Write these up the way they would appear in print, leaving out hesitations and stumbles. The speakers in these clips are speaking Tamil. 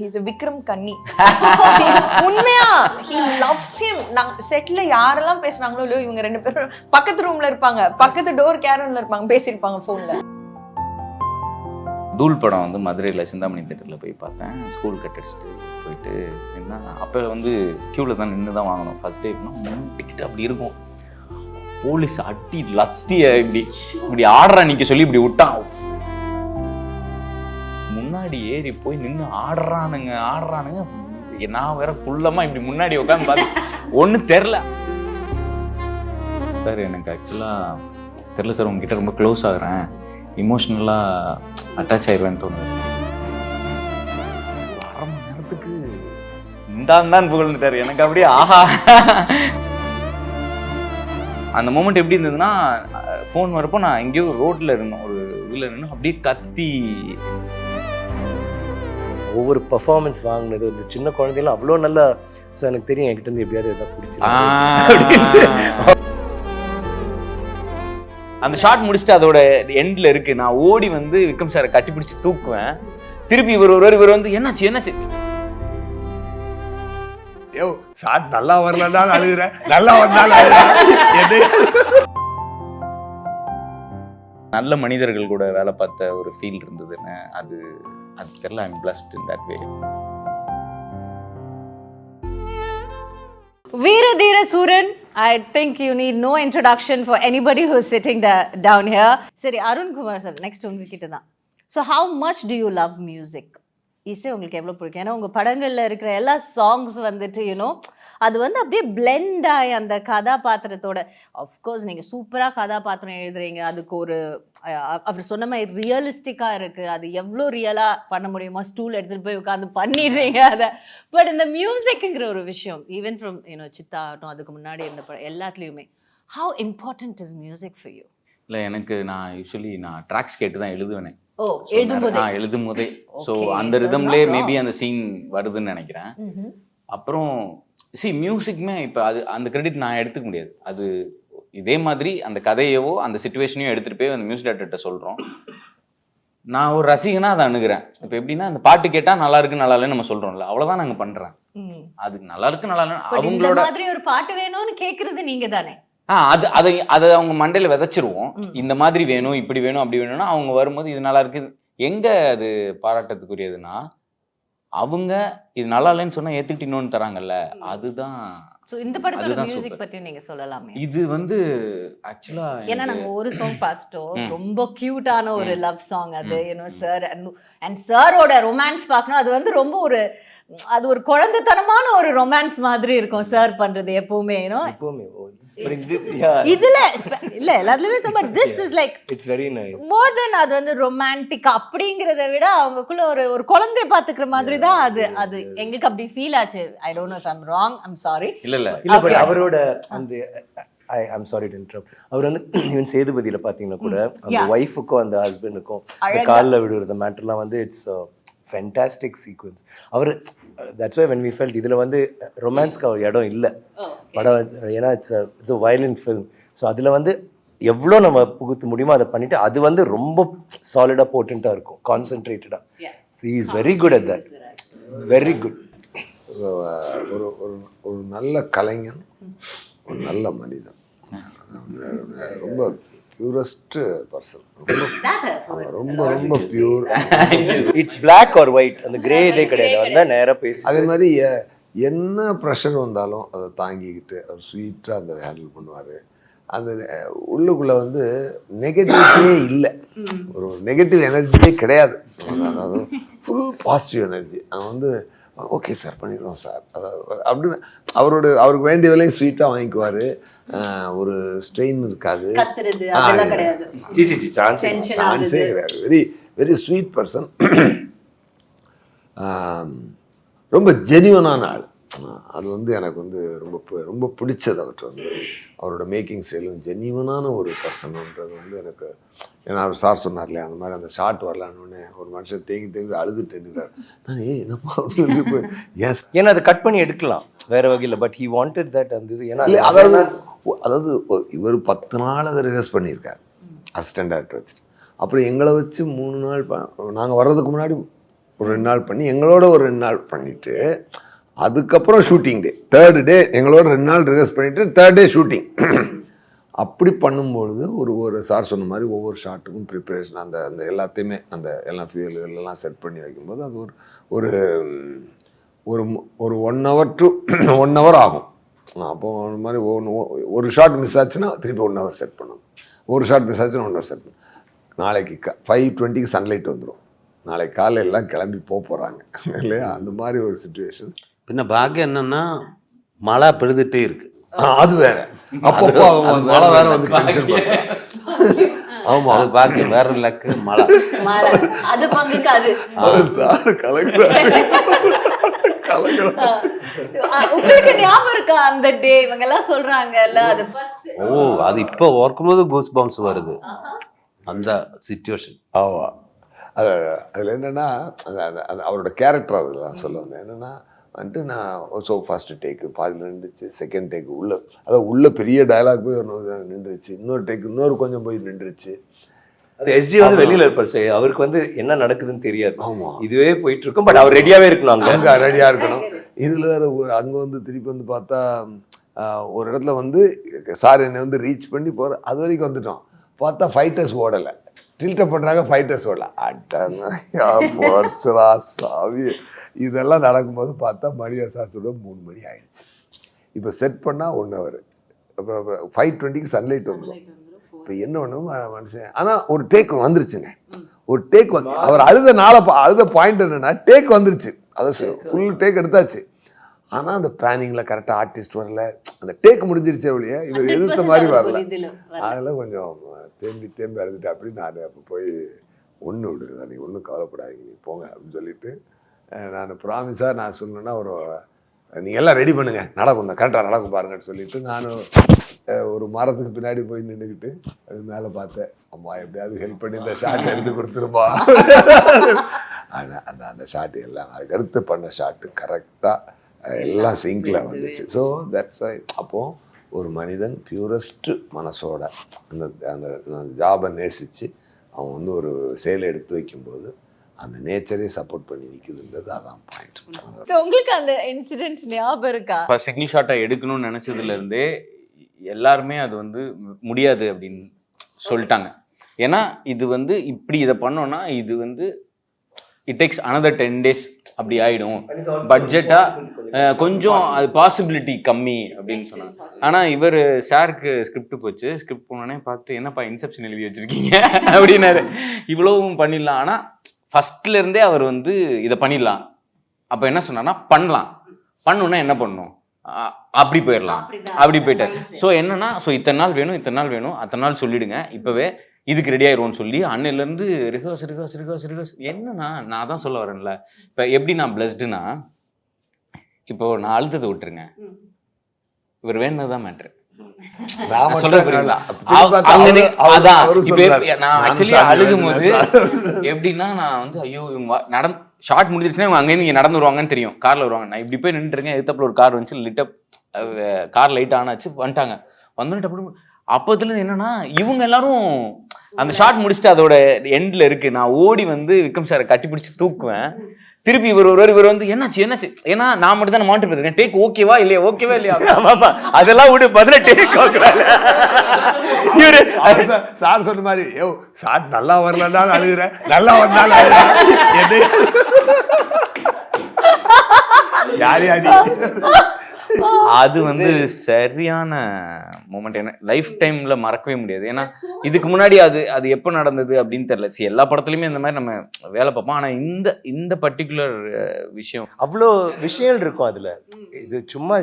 He's a Vikram Kanni. உண்மையா he loves him. நான் செட்ல யாரெல்லாம் பேசுறாங்களோ இல்லையோ இவங்க ரெண்டு பேரும் பக்கத்து ரூம்ல இருப்பாங்க, பக்கத்து டோர் கேரன்ல இருப்பாங்க, பேசியிருப்பாங்க போன்ல. தூள் படம் வந்து மதுரையில் சிந்தாமணி தேட்டரில் போய் பார்த்தேன். ஸ்கூல் கட் அடிச்சுட்டு போயிட்டு என்ன அப்போ வந்து க்யூவில் தான் நின்று தான் வாங்கணும். ஃபர்ஸ்ட் டே டிக்கெட் அப்படி இருக்கும். போலீஸ் அட்டி லத்திய இப்படி ஆடுறா நிற்க சொல்லி இப்படி விட்டான். முன்னாடி ஏறி போய் நின்று ஆடுறானுங்க. நான் வேற குள்ளமா இப்படி முன்னாடி உட்காந்து பார்த்து ஒன்றும் தெரில. சார் எனக்கு ஆக்சுவலாக தெரில சார், உங்ககிட்ட ரொம்ப க்ளோஸ் ஆகுறேன், இமோஷ்னலாக அட்டாச் ஆயிடுவேன்னு தோணுது. 1/2 மணி நேரத்துக்கு இந்தான் புகழ்ந்துட்டார். எனக்கு அப்படியே ஆஹா. அந்த மூமெண்ட் எப்படி இருந்ததுன்னா, ஃபோன் வரப்போ நான் எங்கேயோ ரோட்டில் இருந்தோம், ஒரு இதில் இருந்தோம், அப்படியே கத்தி. ஒவ்வொரு பர்ஃபார்மன்ஸ் வாங்கினது ஒரு சின்ன குழந்தைலாம் அவ்வளோ நல்லா. ஸோ எனக்கு தெரியும் என்கிட்ட இருந்து எப்படியாவது எதாவது பிடிச்சி அந்த ஷாட் முடிச்சுட்டு அதோட எண்ட்ல இருக்கு. நான் ஓடி வந்து விக்ரம் சாரை கட்டி பிடிச்சி தூக்குவேன். திருப்பி இவர் வந்து என்னாச்சு யோ ஷாட் நல்லா வரலன்னா அழுகுறேன், நல்லா வந்தாலும் அழுகுறேன். நல்ல மனிதர்கள் கூட வேலை பார்த்த ஒரு ஃபீல் இருந்ததுன்னு அது தெரியல. I am blessed in that way. Veerathira Suran, I think you need no introduction for anybody who is sitting down here. Seri, Arun Kumar sir, next ungikitta da. So how much do you love music? இசை உங்களுக்கு எவ்வளோ பிடிக்கும்? ஏன்னா உங்கள் படங்களில் இருக்கிற எல்லா சாங்ஸ் வந்துட்டு யூனோ அது வந்து அப்படியே பிளெண்ட் ஆகி அந்த கதாபாத்திரத்தோட. அஃப்கோர்ஸ் நீங்கள் சூப்பராக கதாபாத்திரம் எழுதுறீங்க, அதுக்கு ஒரு அவர் சொன்ன மாதிரி ரியலிஸ்டிக்காக இருக்குது. அது எவ்வளோ ரியலாக பண்ண முடியுமோ ஸ்டூல் எடுத்துகிட்டு போய் உட்காந்து பண்ணிடுறீங்க அதை. பட் இந்த மியூசிக்குங்கிற ஒரு விஷயம் ஈவன் ஃப்ரம் யூனோ சித்தா ஆகட்டும், அதுக்கு முன்னாடி இருந்த படம் எல்லாத்துலேயுமே, how important is music for you? இல்லை, எனக்கு நான் யூஸ்வலி ட்ராக்ஸ் கேட்டு தான் எழுதுவேனே. எழுதும் போதே. ஸோ அந்த ரிதம்லேயே மேபி அந்த சீன் வருதுன்னு நினைக்கிறேன். அப்புறம் மியூசிக்குமே இப்போ அது அந்த கிரெடிட் நான் எடுத்துக்க முடியாது. அது இதே மாதிரி அந்த கதையவோ அந்த சிச்சுவேஷனையும் எடுத்துகிட்டு போய் அந்த மியூசிக் டைரக்டர்கிட்ட சொல்கிறோம். நான் ஒரு ரசிகனா அதை அணுகிறேன். இப்போ எப்படின்னா அந்த பாட்டு கேட்டால் நல்லா இருக்கு நல்லா இல்லைன்னு நம்ம சொல்கிறோம்ல, அவ்வளோதான் நாங்கள் பண்ணுறேன். அது நல்லா இருக்கு நல்லா இல்லைன்னு அவங்களோட மாதிரி ஒரு பாட்டு வேணும்னு கேட்குறது நீங்கள் தானே. அதை அவங்க மண்டையில விதைச்சிருவோம். இந்த மாதிரி வேணும், இப்படி வேணும், அப்படி வேணும்னா அவங்க வரும்போது இது நல்லா இருக்கு. எங்க அது பாராட்டத்துக்குரியதுன்னா, அவங்க இது நல்லா இல்லைன்னு சொன்னா ஏத்துக்கிட்டு இன்னொன்னு தராங்கல்ல, அதுதான். இந்த படத்தோட மியூசிக் பத்தி நீங்க சொல்லலாமே. இது வந்து ஆக்சுவலா ஏன்னா நாங்க ஒரு சாங் பார்த்துட்டோம், ரொம்ப கியூட்டான ஒரு லவ் சாங் அது. யூனோ சார் அண்ட் சாரோட ரொமான்ஸ் பார்க்கணும். அது வந்து ரொம்ப ஒரு அது ஒரு குழந்தைத்தனமான ஒரு ரொமான்ஸ் மாதிரி இருக்கும் சார் பண்றது எப்பவுமே. இதுல இல்ல எல்லாத்துலயுமே சொல்ல, this is like it's very nice more then அது வந்து ரொமான்டிக் அப்படிங்கறத விட அவங்களுக்குள்ள ஒரு குழந்தைய பாத்துக்கிற மாதிரி தான் அது. அது எங்களுக்கு அப்படி ஃபீல் ஆச்சு. I don't know if I am wrong, I am sorry. இல்ல பட் அவரோட அந்த ஐம் சாரி டு இன்டரப்ட். அவர் வந்து ஈவன் சேதுபதியில பாத்தீங்கன்னா கூட அந்த ஒய்ஃபுக்கும் அந்த ஹஸ்பண்டுக்கும் அந்த காலில் விடுற மேட்டர்லாம் வந்து இட்ஸ் ஃபேண்டாஸ்டிக் சீக்வன்ஸ். அவர் that's why when we felt இதில் வந்து ரொமான்ஸ்க்கு அவர் இடம் இல்லை படம். ஏன்னா it's a violent film. So அதில் வந்து எவ்வளோ நம்ம புகுத்த முடியுமோ அதை பண்ணிட்டு அது வந்து ரொம்ப சாலிடாக போட்டண்ட்டாக இருக்கும், கான்சென்ட்ரேட்டடாக. So he is very good at that, very good. ஒரு நல்ல கலைஞன், ஒரு நல்ல மனிதன், ரொம்ப பியூரஸ்ட் பர்சன், ரொம்ப ரொம்ப pure. It's black or white, அந்த கிரே இதே கிடையாது. வந்தால் நேராக பேசி அதே மாதிரி என்ன ப்ரெஷர் வந்தாலும் அதை தாங்கிக்கிட்டு அவர் ஸ்வீட்டாக அந்த ஹேண்டில் பண்ணுவார். அந்த உள்ளுக்குள்ளே வந்து நெகட்டிவிட்டியே இல்லை, ஒரு நெகட்டிவ் எனர்ஜியே கிடையாது. அதாவது ஃபுல் பாசிட்டிவ் எனர்ஜி. அவன் வந்து ஓகே சார் பண்ணிடுவோம் சார் அதாவது அப்படின்னு அவருக்கு வேண்டிய வேலையும் ஸ்வீட்டாக வாங்கிக்குவார். ஒரு ஸ்ட்ரெயின் இருக்காது, சான்ஸே கிடையாது. வெரி வெரி ஸ்வீட் பர்சன், ரொம்ப ஜெனியூனான ஆள். அது வந்து எனக்கு வந்து ரொம்ப பிடிச்சது. அவர்கிட்ட வந்து அவரோட மேக்கிங் ஸ்டைலும் ஜெனியூனான ஒரு பர்சன்ன்றது வந்து எனக்கு. ஏன்னா அவர் சார் சொன்னார் இல்லையா, அந்த மாதிரி அந்த ஷார்ட் வரலான்னு ஒரு மனுஷன் தேங்கி அழுதுட்டுன்றார். நான் என்னப்பா அப்படின்னு எஸ், ஏன்னா அதை கட் பண்ணி எடுக்கலாம் வேற வகையில். But he wanted that. அந்த ஏன்னா அதாவது இவர் 10 நாள் அதை ரிஹர்ஸ் பண்ணியிருக்காரு அசிஸ்டன்ட் டைரக்டர் வச்சுட்டு. அப்புறம் எங்களை வச்சு 3 நாள் நாங்கள் வர்றதுக்கு முன்னாடி ஒரு 2 நாள் பண்ணி எங்களோட ஒரு 2 நாள் பண்ணிட்டு அதுக்கப்புறம் ஷூட்டிங் டே 3rd டே எங்களோட 2 நாள் ரிஹர்ஸ் பண்ணிட்டு 3rd டே ஷூட்டிங். அப்படி பண்ணும்பொழுது ஒரு சார் சொன்ன மாதிரி ஒவ்வொரு ஷாட்டுக்கும் ப்ரிப்பரேஷன் அந்த அந்த எல்லாத்தையுமே அந்த எல்லாம் ஃபியூல் எல்லாம் செட் பண்ணி வைக்கும்போது அது ஒரு ஒரு ஒரு 1 hour to 1 hour ஆகும். அப்போ அந்த மாதிரி ஒரு ஷாட் மிஸ் ஆச்சுன்னா திருப்பி 1 hour செட் பண்ணணும், ஒரு ஷாட் மிஸ் ஆச்சுன்னா 1 hour செட் பண்ணணும். நாளைக்கு 5:20 சன்லைட் வந்துடும், நாளைக்கு காலையில் எல்லாம் கிளம்பி போகிறாங்க இல்லையா, அந்த மாதிரி ஒரு சுச்சுவேஷன். பின்ன பாக்கியம் என்னன்னா மழை பெழுதுட்டே இருக்கு, அது வேற. அப்பப்போ மழை வேற வந்து டென்ஷன் பண்ணுறேன். ஆமா, அது பாக்கியம், வேற லக்கு மழை. அது பங்குக்கு அது சார் கலக்குறாரு. உங்களுக்கு ஞாபகம் இருக்கா அந்த டே இவங்க எல்லாம் சொல்றாங்கல்ல, அது ஃபர்ஸ்ட் அது இப்போ ஓர்க்கும்போது கூஸ் பம்ப்ஸ் வருது அந்த சிச்சுவேஷன். ஆமா, அதில் என்னென்னா அவரோட கேரக்டர் அதெல்லாம் சொல்லுவாங்க. என்னென்னா வந்துட்டு நான் ஃபர்ஸ்ட் டேக்கு பாதியில் நின்றுச்சு, செகண்ட் டேக்கு உள்ள பெரிய டயலாக் போய் நின்றுச்சு, இன்னொரு டேக்கு இன்னொரு கொஞ்சம் போய் நின்றுச்சு. அது எஸ்ஜி வந்து வெளியில இருப்பார் சார், அவருக்கு வந்து என்ன நடக்குதுன்னு தெரியாது. ஆமா, இதுவே போயிட்டு இருக்கும், பட் அவர் ரெடியாவே இருக்கணும், அங்கே ரெடியாக இருக்கணும். இதில் வேற அங்கே வந்து திருப்பி வந்து பார்த்தா ஒரு இடத்துல வந்து சார் என்னை வந்து ரீச் பண்ணி போகிற அது வரைக்கும் வந்துட்டோம். பார்த்தா ஃபைட்டர்ஸ் ஓடலை, டில்ட்டப் பண்ணுறாங்க, ஃபைட்டர்ஸ் ஓடலை. அட்டா சாவி. இதெல்லாம் நடக்கும்போது பார்த்தா மணியா சார் சொல்ல 3 மணி ஆயிடுச்சு. இப்போ செட் பண்ணால் 1 hour, அப்புறம் 5:20 சன்லைட் வந்துடும். இப்போ என்ன ஒன்றும் மனுஷன், ஆனால் ஒரு டேக் வந்துருச்சுங்க, ஒரு டேக் வந்து அவர் அழுத பாயிண்ட் என்னென்னா டேக் வந்துருச்சு, அதை ஃபுல் டேக் எடுத்தாச்சு. ஆனால் அந்த பிளானிங்கில் கரெக்டாக ஆர்டிஸ்ட் வரல, அந்த டேக் முடிஞ்சிருச்சே ஒழிய இவர் எதிர்த்த மாதிரி வரல. அதில் கொஞ்சம் தேம்பி அழுதுட்டு அப்படி நான் அப்போ போய் ஒன்று விடுங்க, நீங்கள் ஒன்றும் கவலைப்படாதீங்க, நீங்கள் போங்க அப்படின்னு சொல்லிட்டு நான் ப்ராமிஸாக நான் சொன்னேன்னா நீங்கள் எல்லாம் ரெடி பண்ணுங்க, நடக்கும் தான் கரெக்டாக நடக்கும் பாருங்கன்னு சொல்லிட்டு நானும் ஒரு மரத்துக்கு பின்னாடி போய் நின்றுக்கிட்டு அது மேலே பார்த்தேன். அம்மா எப்படியாவது ஹெல்ப் பண்ணி இந்த ஷாட் எடுத்து கொடுத்துருப்பா. ஆனால் அந்த ஷாட்டு எல்லாம் அதுக்கு அடுத்து பண்ண ஷாட்டு கரெக்டாக எல்லாம் சிங்கில் வந்துச்சு. ஸோ தட்ஸ் வை அப்போது ஒரு மனிதன் பியூரஸ்ட் மனசோட அந்த அந்த ஜாபை நேசித்து அவன் வந்து ஒரு செயலை எடுத்து வைக்கும்போது அந்த நேச்சரே சப்போர்ட் பண்ணி நிற்குதுன்றது அதான் பாயிண்ட். ஸோ உங்களுக்கு அந்த இன்சிடென்ட் ஞாபகம் இருக்கா? இப்போ சிங்கிள் ஷாட்டை எடுக்கணும்னு நினச்சதுலேருந்தே எல்லாருமே அது வந்து முடியாது அப்படின்னு சொல்லிட்டாங்க. ஏன்னா இது வந்து இப்படி இதை பண்ணோன்னா இது வந்து இட் டேக்ஸ் அனதர் 10 days அப்படி ஆகிடும், பட்ஜெட்டாக கொஞ்சம் அது பாசிபிலிட்டி கம்மி அப்படின்னு சொன்னாங்க. ஆனால் இவர் சாருக்கு ஸ்கிரிப்ட் போச்சு, ஸ்கிரிப்ட் போனோடனே பார்த்துட்டு என்னப்பா இன்செப்ஷன் எழுதி வச்சுருக்கீங்க அப்படின்னாரு. இவ்வளவும் பண்ணிடலாம், ஆனால் ஃபர்ஸ்ட்லேருந்தே அவர் வந்து இதை பண்ணிடலாம். அப்போ என்ன சொன்னார்னா பண்ணணுன்னா என்ன பண்ணணும், அப்படி போயிடலாம், அப்படி போயிட்டார். ஸோ என்னன்னா இத்தனை நாள் வேணும் அத்தனை நாள் சொல்லிடுங்க, இப்போவே இதுக்கு ரெடி ஆயிடுவோம்னு சொல்லி அன்னையிலேருந்து ரிஹர்ஸ். என்னன்னா நான் தான் சொல்ல வரேன்ல, இப்போ எப்படி நான் பிளஸ்டுனா, இப்போ நான் அழுத்தத்தை விட்டுருங்க, இவர் வேணுனதுதான் மேட்ரு. நான் ஆக்சுவலி அழுகும் போது எப்படின்னா நான் வந்து ஐயோ இவங்க ஷார்ட் முடிஞ்சிருச்சுன்னா இவங்க அங்கேருந்து இங்கே நடந்து வருவாங்கன்னு தெரியும், கார்ல வருவாங்க. நான் இப்படி போய் நின்றுருக்கேன், எதிர்த்தப்புல ஒரு கார் வந்துச்சு, லிட்டப் கார் லைட் ஆன் ஆச்சு, வந்துட்டாங்க. வந்துட்டு அப்படி அப்போதுல என்னன்னா இவங்க எல்லாரும் அந்த ஷார்ட் முடிச்சுட்டு அதோட எண்ட்ல இருக்கு, நான் ஓடி வந்து விக்ரம் சாரை கட்டி பிடிச்சி தூக்குவேன். திருப்பி இவர் வந்து என்னாச்சு, ஏன்னா நான் மட்டும் தான் மாட்டு போயிருக்கேன், டேக் ஓகேவா இல்லையா அதெல்லாம் விடு, பதில டேக் சார் சொன்ன மாதிரி ஷாட் நல்லா வரலன்னா அழுகுறேன், நல்லா வந்தாலும் யார் அது வந்து சரியான மூமெண்ட், என்ன லைஃப் டைம்ல மறக்கவே முடியாது. ஏன்னா இதுக்கு முன்னாடி அது எப்போ நடந்தது அப்படின்னு தெரியல. சரி, எல்லா படத்துலையுமே இந்த மாதிரி நம்ம வேலை பார்ப்போம், ஆனா இந்த பர்டிகுலர் விஷயம் அவ்வளோ விஷயங்கள் இருக்கும் அதுல. இது சும்மா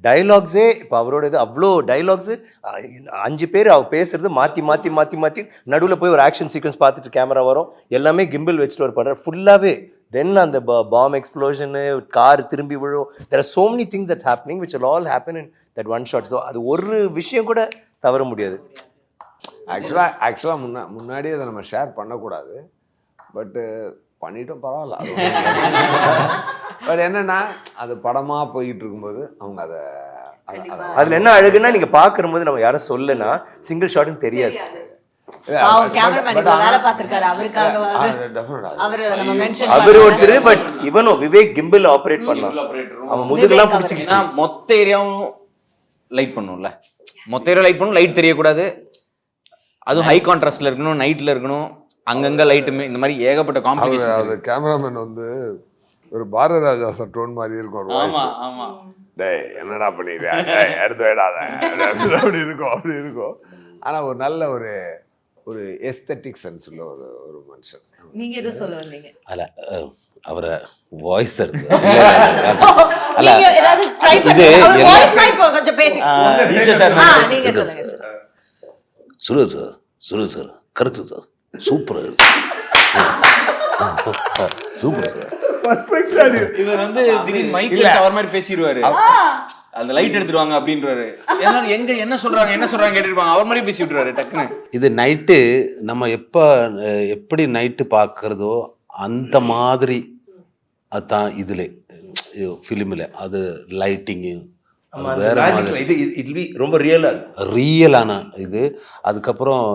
டைலாக்ஸே இப்போ அவரோட இது அவ்வளோ டைலாக்ஸு 5 பேர் அவர் பேசுறது மாற்றி நடுவில் போய் ஒரு ஆக்ஷன் சீக்வன்ஸ் பார்த்துட்டு கேமரா வரும், எல்லாமே கிம்பிள் வச்சுட்டு ஒரு பண்ணுற ஃபுல்லாகவே. தென் அந்த பாம் எக்ஸ்ப்ளோஷனு, கார் திரும்பி விழும், there are so many things that's happening which will all happen in that one shot. So அது ஒரு விஷயம் கூட தவற முடியாது. ஆக்சுவலாக முன்னாடியே அதை நம்ம ஷேர் பண்ணக்கூடாது, பட்டு பண்ணிட்டோம், பரவாயில்ல. பட் என்னன்னா அது படமாக போயிட்டு இருக்கும்போது அவங்க அதில் என்ன அழகுன்னா நீங்கள் பார்க்கும்போது நம்ம யாரும் சொல்லனா சிங்கிள் ஷாட்னு தெரியாது. கேமராமேன் வேலை பார்த்திருக்காரு அவருக்காக அவரு நம்ம மென்ஷன் அவரு ஒருத்தர் பட் இவனும் விவேக் கிம்பிள் ஆபரேட் பண்ணலாம். அவன் முதுகெல்லாம் பிடிச்சிக்கிச்சு. மொத்த ஏரியாவும் லைட் பண்ணும்ல, மொத்த ஏரியா லைட் பண்ணும், லைட் தெரியக்கூடாது, அதுவும் ஹை கான்ட்ராஸ்ட்ல இருக்கணும், நைட்ல இருக்கணும், அங்கங்க லைட்டுமே, இந்த மாதிரி ஏகப்பட்ட காம்ப்ளிகேஷன். அது கேமராமேன் வந்து ஒரு பாரதிராஜா சட்டோன் மாதிரி இருக்கும் ஒரு வாய்ஸ். ஆமா ஆமா. டேய் என்னடா பண்ணிடுறியா, டேய் எடுத்து விடாத அப்படி இருக்கும். ஆனா ஒரு நல்ல ஒரு எஸ்தெட்டிக் சென்ஸ் உள்ள ஒரு மனுஷன். நீங்க எது சொல்ல வந்தீங்க? அல்ல அவரை வாய்ஸ் இருக்கு. நீங்க ஏதாவது ட்ரை பண்ணி அவர் வாய்ஸ் டைப் கொஞ்சம் பேசிக் நீங்க சொல்லுங்க sir. Suresh sir correct sir, super super sir. பர்ஃபெக்ட்டா இவர் வந்து திடீர்னு மைக் எடுத்து அவர் மாதிரி பேசிடுவாரு, அந்த லைட் எடுத்துருவாங்க அப்படின்றாரு. எங்க என்ன சொல்றாங்க கேட்டுருப்பாங்க, அவர் மாதிரி பேசி விட்டுருவாரு டக்குன்னு. இது நைட்டு நம்ம எப்படி நைட்டு பார்க்கறதோ அந்த மாதிரி அதான் இதுல ஃபிலிமில் அது லைட்டிங்கு வேற மாதிரி ரொம்ப ரியலான இது. அதுக்கப்புறம்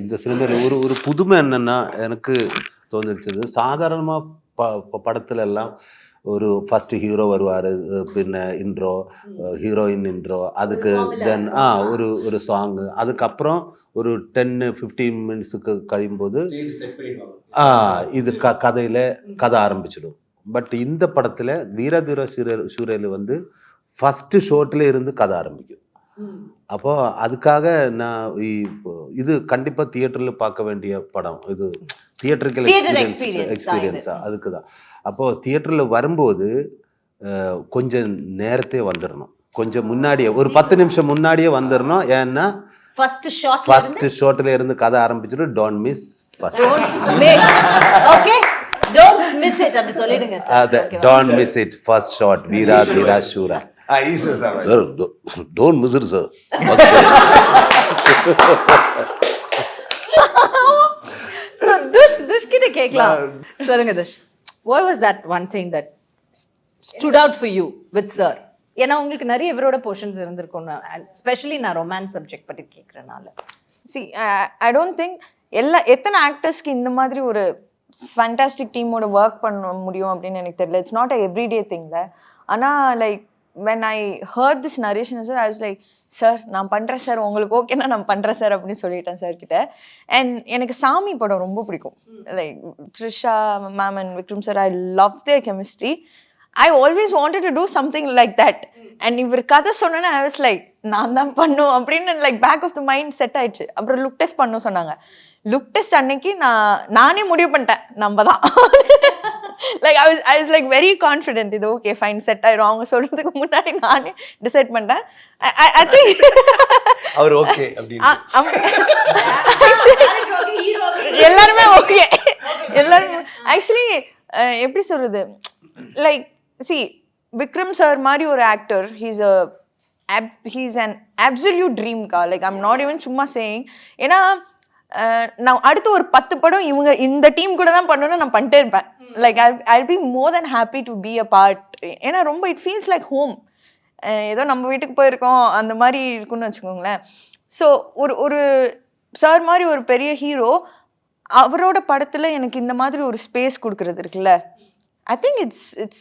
இந்த சினிமாவில் ஒரு புதுமை என்னன்னா எனக்கு தோன்றிச்சது, சாதாரணமாக படத்துல எல்லாம் ஒரு ஃபர்ஸ்ட் ஹீரோ வருவார், பின்ன இன்ட்ரோ, ஹீரோயின் இன்ட்ரோ, அதுக்கு தென் ஒரு சாங்கு, அதுக்கப்புறம் ஒரு 10-15 மினிட்ஸுக்கு கழியும்போது இது கதை ஆரம்பிச்சிடும். பட் இந்த படத்துல வீரதீர சூரியல வந்து ஃபர்ஸ்ட் ஷோட்ல இருந்து கதை ஆரம்பிக்கும். அப்போ அதுக்காக நான் இது கண்டிப்பா தியேட்டர்ல பார்க்க வேண்டிய படம், இது தியேட்டருக்கு எக்ஸ்பீரியன்ஸா அதுக்கு தான். அப்போ தியேட்டர்ல வரும்போது கொஞ்சம் நேரத்தே வந்துடணும், கொஞ்சம் முன்னாடியே ஒரு 10 நிமிஷம் முன்னாடியே வந்துடணும். ஏன்னா ஃபர்ஸ்ட் ஷாட்ல இருந்து கதை ஆரம்பிச்சிடும். Don't miss Don't miss it அப்படி சொல்லிடுங்க sir. Don't miss it first shot Veera Dheera Soora. Sir don't miss it sir. So Dush கிட்ட கேக்கலாம். சொல்லுங்க Dush, what was that one thing that stood out for you with sir? ஏன்னா உங்களுக்கு நிறைய இவரோட போர்ஷன்ஸ் இருந்திருக்கும், ஸ்பெஷலி நான் ரொமான்ஸ் சப்ஜெக்ட் பத்தி கேட்கறனால. See, I don't think எத்தனை ஆக்டர்ஸ்க்கு இந்த மாதிரி ஒரு ஃபேண்டாஸ்டிக் டீமோட ஒர்க் பண்ண முடியும் அப்படின்னு எனக்கு தெரியல. இட்ஸ் நாட் அ எவ்ரிடே திங்ல. ஆனால் like when I heard this narration sir, I was like, sir நான் பண்ணுறேன் சார், உங்களுக்கு ஓகேனா நான் பண்ணுறேன் சார் அப்படின்னு சொல்லிட்டேன் சார் கிட்ட. அண்ட் எனக்கு சாமி படம் ரொம்ப பிடிக்கும். Like Trisha ma'am and Vikram sir, I love their chemistry. I always wanted to do something like that. And இவர் கதை சொன்னேன்னா I was like, நான் தான் பண்ணும் அப்படின்னு like back of the mind set ஆயிடுச்சு. அப்புறம் லுக் டெஸ்ட் பண்ண சொன்னாங்க. லுக் டெஸ்ட் அன்னைக்கு நானே முடிவு பண்ணிட்டேன் நம்ம தான். Like I was like very confident, இது ஓகே ஃபைன் செட் ஆயிரும். அவங்க சொல்றதுக்கு முன்னாடி நானே டிசைட் பண்ணிட்டேன். I think அவர் ஓகே அப்படின்னு எல்லாருமே ஓகே, எல்லாருமே ஆக்சுவலி எப்படி சொல்றது, லைக் see விக்ரம் சார் மாதிரி ஒரு actor, he's an absolute dream car. like I'm not even சும்மா saying. ஏன்னா நான் அடுத்து ஒரு 10 படம் இவங்க இந்த டீம் கூட தான் பண்ணணும்னு நான் பண்ணிட்டே இருப்பேன். Like I'll be more than happy to be a part. ஏன்னா ரொம்ப it feels like home. ஏதோ நம்ம வீட்டுக்கு போயிருக்கோம் அந்த மாதிரி இருக்குன்னு வச்சுக்கோங்களேன். ஸோ ஒரு சார் மாதிரி ஒரு பெரிய ஹீரோ அவரோட படத்தில் எனக்கு இந்த மாதிரி ஒரு ஸ்பேஸ் கொடுக்கறது இருக்குல்ல, I think it's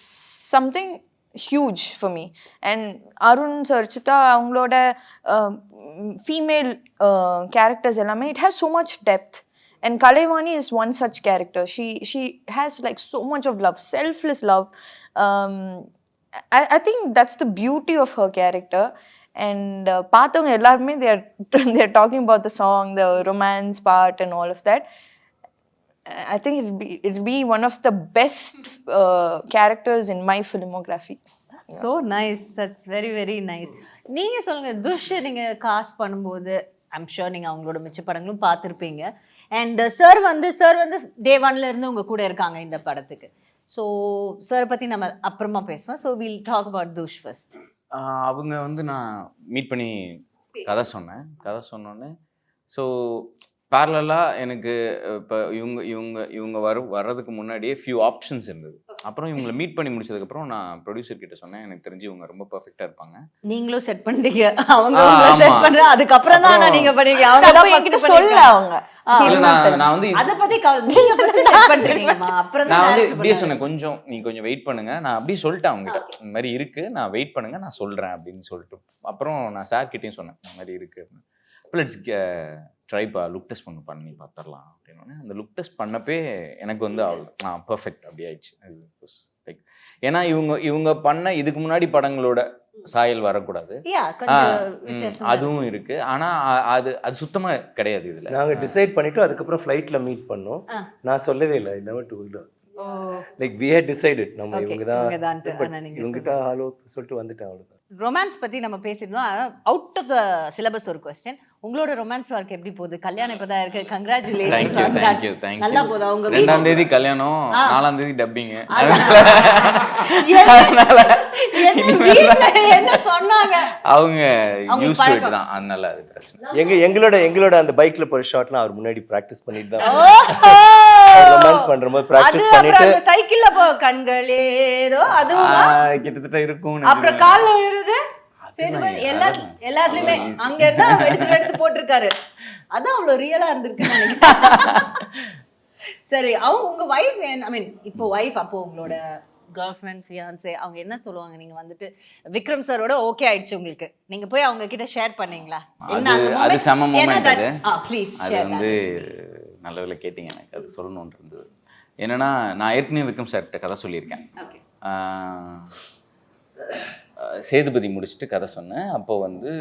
something huge for me. And Arun sir, Chita avangaloda female characters ellame, it has so much depth. And Kalaivani is one such character. She has like so much of love, selfless love. I think that's the beauty of her character. And paathavanga ellarume they're talking about the song, the romance part and all of that. I think it'll be one of the best characters in my filmography. So nice, that's very very nice. நீங்க சொல்லுங்க துஷ், நீங்க காஸ்ட் பண்ணும்போது ஐம் ஷூர் நீங்க அவங்களோட மிச்ச படங்களும் பார்த்துருப்பீங்க. அண்ட் சார் வந்து டே 1ல இருந்து உங்க கூட இருக்காங்க இந்த படத்துக்கு. ஸோ சார் பத்தி நம்ம அப்புறமா பேசுவோம். So will talk about Dush first. அவங்க வந்து நான் மீட் பண்ணி கதை சொன்னோன்னே ஸோ பேரலாக எனக்கு இப்போ இவங்க வர்றதுக்கு முன்னாடியே ஃபியூ ஆப்ஷன்ஸ் இருந்தது. அப்புறம் இவங்களை மீட் பண்ணி முடிச்சதுக்கப்புறம் நான் ப்ரொடியூசர் கிட்ட சொன்னேன், எனக்கு தெரிஞ்சு இவங்க ரொம்ப பர்ஃபெக்டாக இருப்பாங்க. நீங்களும் செட் பண்ணிட்டீங்க, அவங்க ஆ, உங்களை செட் ஆமா. பண்ற, அதுக்கப்புறம் தான் அப்புறம் நீங்க பண்ணீங்க. அவங்க அப்ப தான் என்கிட்ட first சொல்ல பண்ணிருக்காங்க. அவங்க இல்ல, நான் வந்து அத பத்தி நீங்க ஃபர்ஸ்ட் செட் பண்றீங்கம்மா, அப்புறம் நான் தான் வந்து direct இப்படியே பண்ணாரு. சொன்னேன், நீங்க கொஞ்சம் வெயிட் பண்ணுங்க. நான் அப்படியே சொல்லிட்டேன் அவங்ககிட்ட, இந்த மாதிரி இருக்கு, நான் வெயிட் பண்ணுங்க, நான் சொல்றேன் அப்படின்னு சொல்லிட்டு. அப்புறம் நான் சார் கிட்டயும் சொன்னேன், இந்த மாதிரி இருக்கு. அப்போ லெட்ஸ் ட்ரைப்பா, லுக் டெஸ்ட் பண்ணி பார்த்துடலாம் அப்படின்னு. அந்த லுக் டெஸ்ட் பண்ணப்பே எனக்கு வந்து பர்ஃபெக்ட் அப்படி ஆயிடுச்சு. லைக் ஏன்னா இவங்க பண்ண இதுக்கு முன்னாடி படங்களோட சாயல் வரக்கூடாது. Yeah, கொஞ்சம் வித்தியாசமா அதுவும் இருக்கு. ஆனா அது சுத்தமா கிடையாது இதுல. நாங்க டிசைட் பண்ணிட்டு அதுக்கப்புறம் ஃப்ளைட்ல மீட் பண்ணோம். நான் சொல்லவே இல்லை, I never told. Like we had decided நம்ம Okay, இவங்க தான் இவங்கதான்ட்டு. ஆனா நீங்க இவங்ககிட்ட ஹலோ சொல்லிட்டு வந்துட்டேன் அவ்வளவுதான். ரொமான்ஸ் பத்தி நம்ம பேசிருந்தோம். அவுட் ஆஃப் த சிலபஸ் ஒரு கொஸ்டின், உங்களோட ரொமான்ஸ் வாழ்க்கை எப்படி போகுது? கல்யாணம் இப்பதான் இருக்கு, கங்க்ராச்சுலேஷன்ஸ். தேங்க்யூ. நல்லா போதா உங்க 2ஆம் தேதி கல்யாணம், 4ஆம் தேதி டப்பிங். என்ன சொன்னாங்க அவங்க அவங்க யூஸ் டு இட் பழக்கம். தான், அதனால அது பிரச்சனை. எங்களோட அந்த பைக்ல போற ஷாட்லாம் அவர் முன்னாடி பிராக்டிஸ் பண்ணிட்டு தான் ரொமான்ஸ் பண்றபோது அது பிராக்டிஸ் அப்புறம் பண்ணிட்டு அந்த சைக்கிள்ல போ கண்கள் ஏதோ அதுவும் கிட்டத்தட்ட இருக்கும். அப்புறம் கால்ல விழுது எல்லாத்துலயுமே அங்க இருந்தா எடுத்து போட்டிருக்காரு. அதான் அவ்வளவு ரியலா இருந்திருக்குன்னு நினைக்கிறேன். சரி, அவங்க உங்க வைஃப், ஐ மீன் இப்போ வைஃப், அப்போ உங்களோட கேர்ள் ஃப்ரெண்ட், ஃபியான்சே, அவங்க என்ன சொல்லுவாங்க? நீங்க வந்துட்டு விக்ரம் சாரோட ஓகே ஆயிடுச்சு உங்களுக்கு, நீங்க போய் அவங்க கிட்ட ஷேர் பண்ணீங்களா? என்ன அது செம மொமெண்ட் அது. ப்ளீஸ் அது வந்து நல்ல வேளை கேட்டீங்க, எனக்கு அது சொல்லணும்னு இருந்தது. என்னன்னா, நான் ஏற்கனவே விக்ரம் சார்கிட்ட கதை சொல்லியிருக்கேன். சேதுபதி முடிச்சுட்டு கதை சொன்னேன். அப்போ வந்து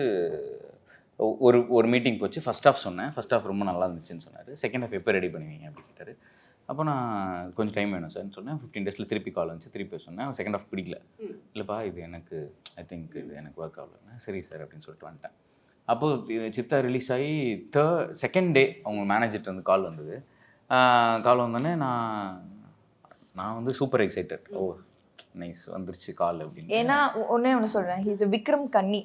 ஒரு மீட்டிங் போச்சு. ஃபர்ஸ்ட் ஹாஃப் சொன்னேன். ஃபர்ஸ்ட் ஹாஃப் ரொம்ப நல்லா இருந்துச்சுன்னு சொன்னார். செகண்ட் ஹாஃப் எப்போ ரெடி பண்ணுவீங்க அப்படின்னு கேட்டார். அப்போ நான் கொஞ்சம் டைம் வேணும் சார்ன்னு சொன்னேன். 15 டேஸில் திருப்பி கால் வந்துச்சு. திருப்பி சொன்னேன். செகண்ட் ஹாஃப் பிடிக்கல. இல்லைப்பா, இது எனக்கு ஐ திங்க் இது எனக்கு ஒர்க் ஆகலன்னு. சரி சார் அப்படின்னு சொல்லிட்டு வந்துட்டேன். அப்போது சித்தா ரிலீஸ் ஆகி செகண்ட் டே அவங்க மேனேஜர்கிட்ட வந்து கால் வந்தது. கால் வந்தோடனே நான் வந்து சூப்பர் எக்ஸைட்டட். ஓ நைஸ், வந்துருச்சு கால் அப்படின்னு. ஏன்னா ஒன்னே ஒன்று சொல்றேன், ஹீஸ் a விக்ரம் கன்னி.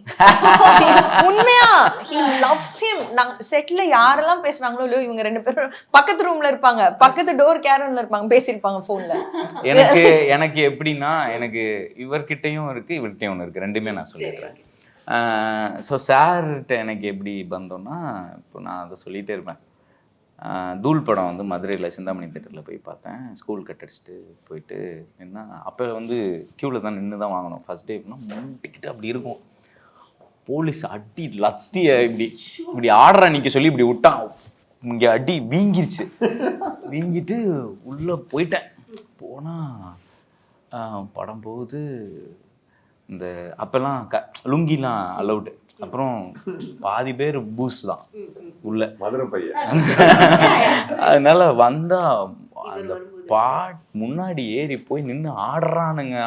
உண்மையா he loves him. நாங்க செட்ல யாரெல்லாம் பேசுறாங்களோ இல்லையோ, இவங்க 2 பேரும் பக்கத்து ரூம்ல இருப்பாங்க, பக்கத்து டோர் கேரன்ல இருப்பாங்க, பேசியிருப்பாங்க போன்ல. எனக்கு எப்படின்னா, எனக்கு இவர்கிட்டையும் இருக்கு, இவர்கிட்டையும் ஒன்று இருக்கு, ரெண்டுமே நான் சொல்லிடுறேன். ஸோ சார்கிட்ட எனக்கு எப்படி பந்தோன்னா, இப்போ நான் அதை சொல்லிகிட்டே இருப்பேன். தூள் படம் வந்து மதுரையில் சிந்தாமணி தேட்டரில் போய் பார்த்தேன். ஸ்கூல் கட் அடிச்சுட்டு போயிட்டு என்ன, அப்போ வந்து க்யூவில் தான் நின்று தான் வாங்கணும். ஃபர்ஸ்ட் டே டிக்கெட் அப்படி இருக்கும். போலீஸ் அடி லத்திய இப்படி ஆர்டரை நிற்க சொல்லி இப்படி விட்டான். இங்கே அடி வீங்கிருச்சு. வீங்கிட்டு உள்ளே போயிட்டேன். போனால் படம் போகுது. இந்த அப்போல்லாம் லுங்கிலாம் அலவுடு. அப்புறம் பாதி பேர் பூஸ் தான் உள்ள, மதுரை பையன். அதனால வந்தா அந்த முன்னாடி ஏறி போய் நின்று ஆடுறானுங்க.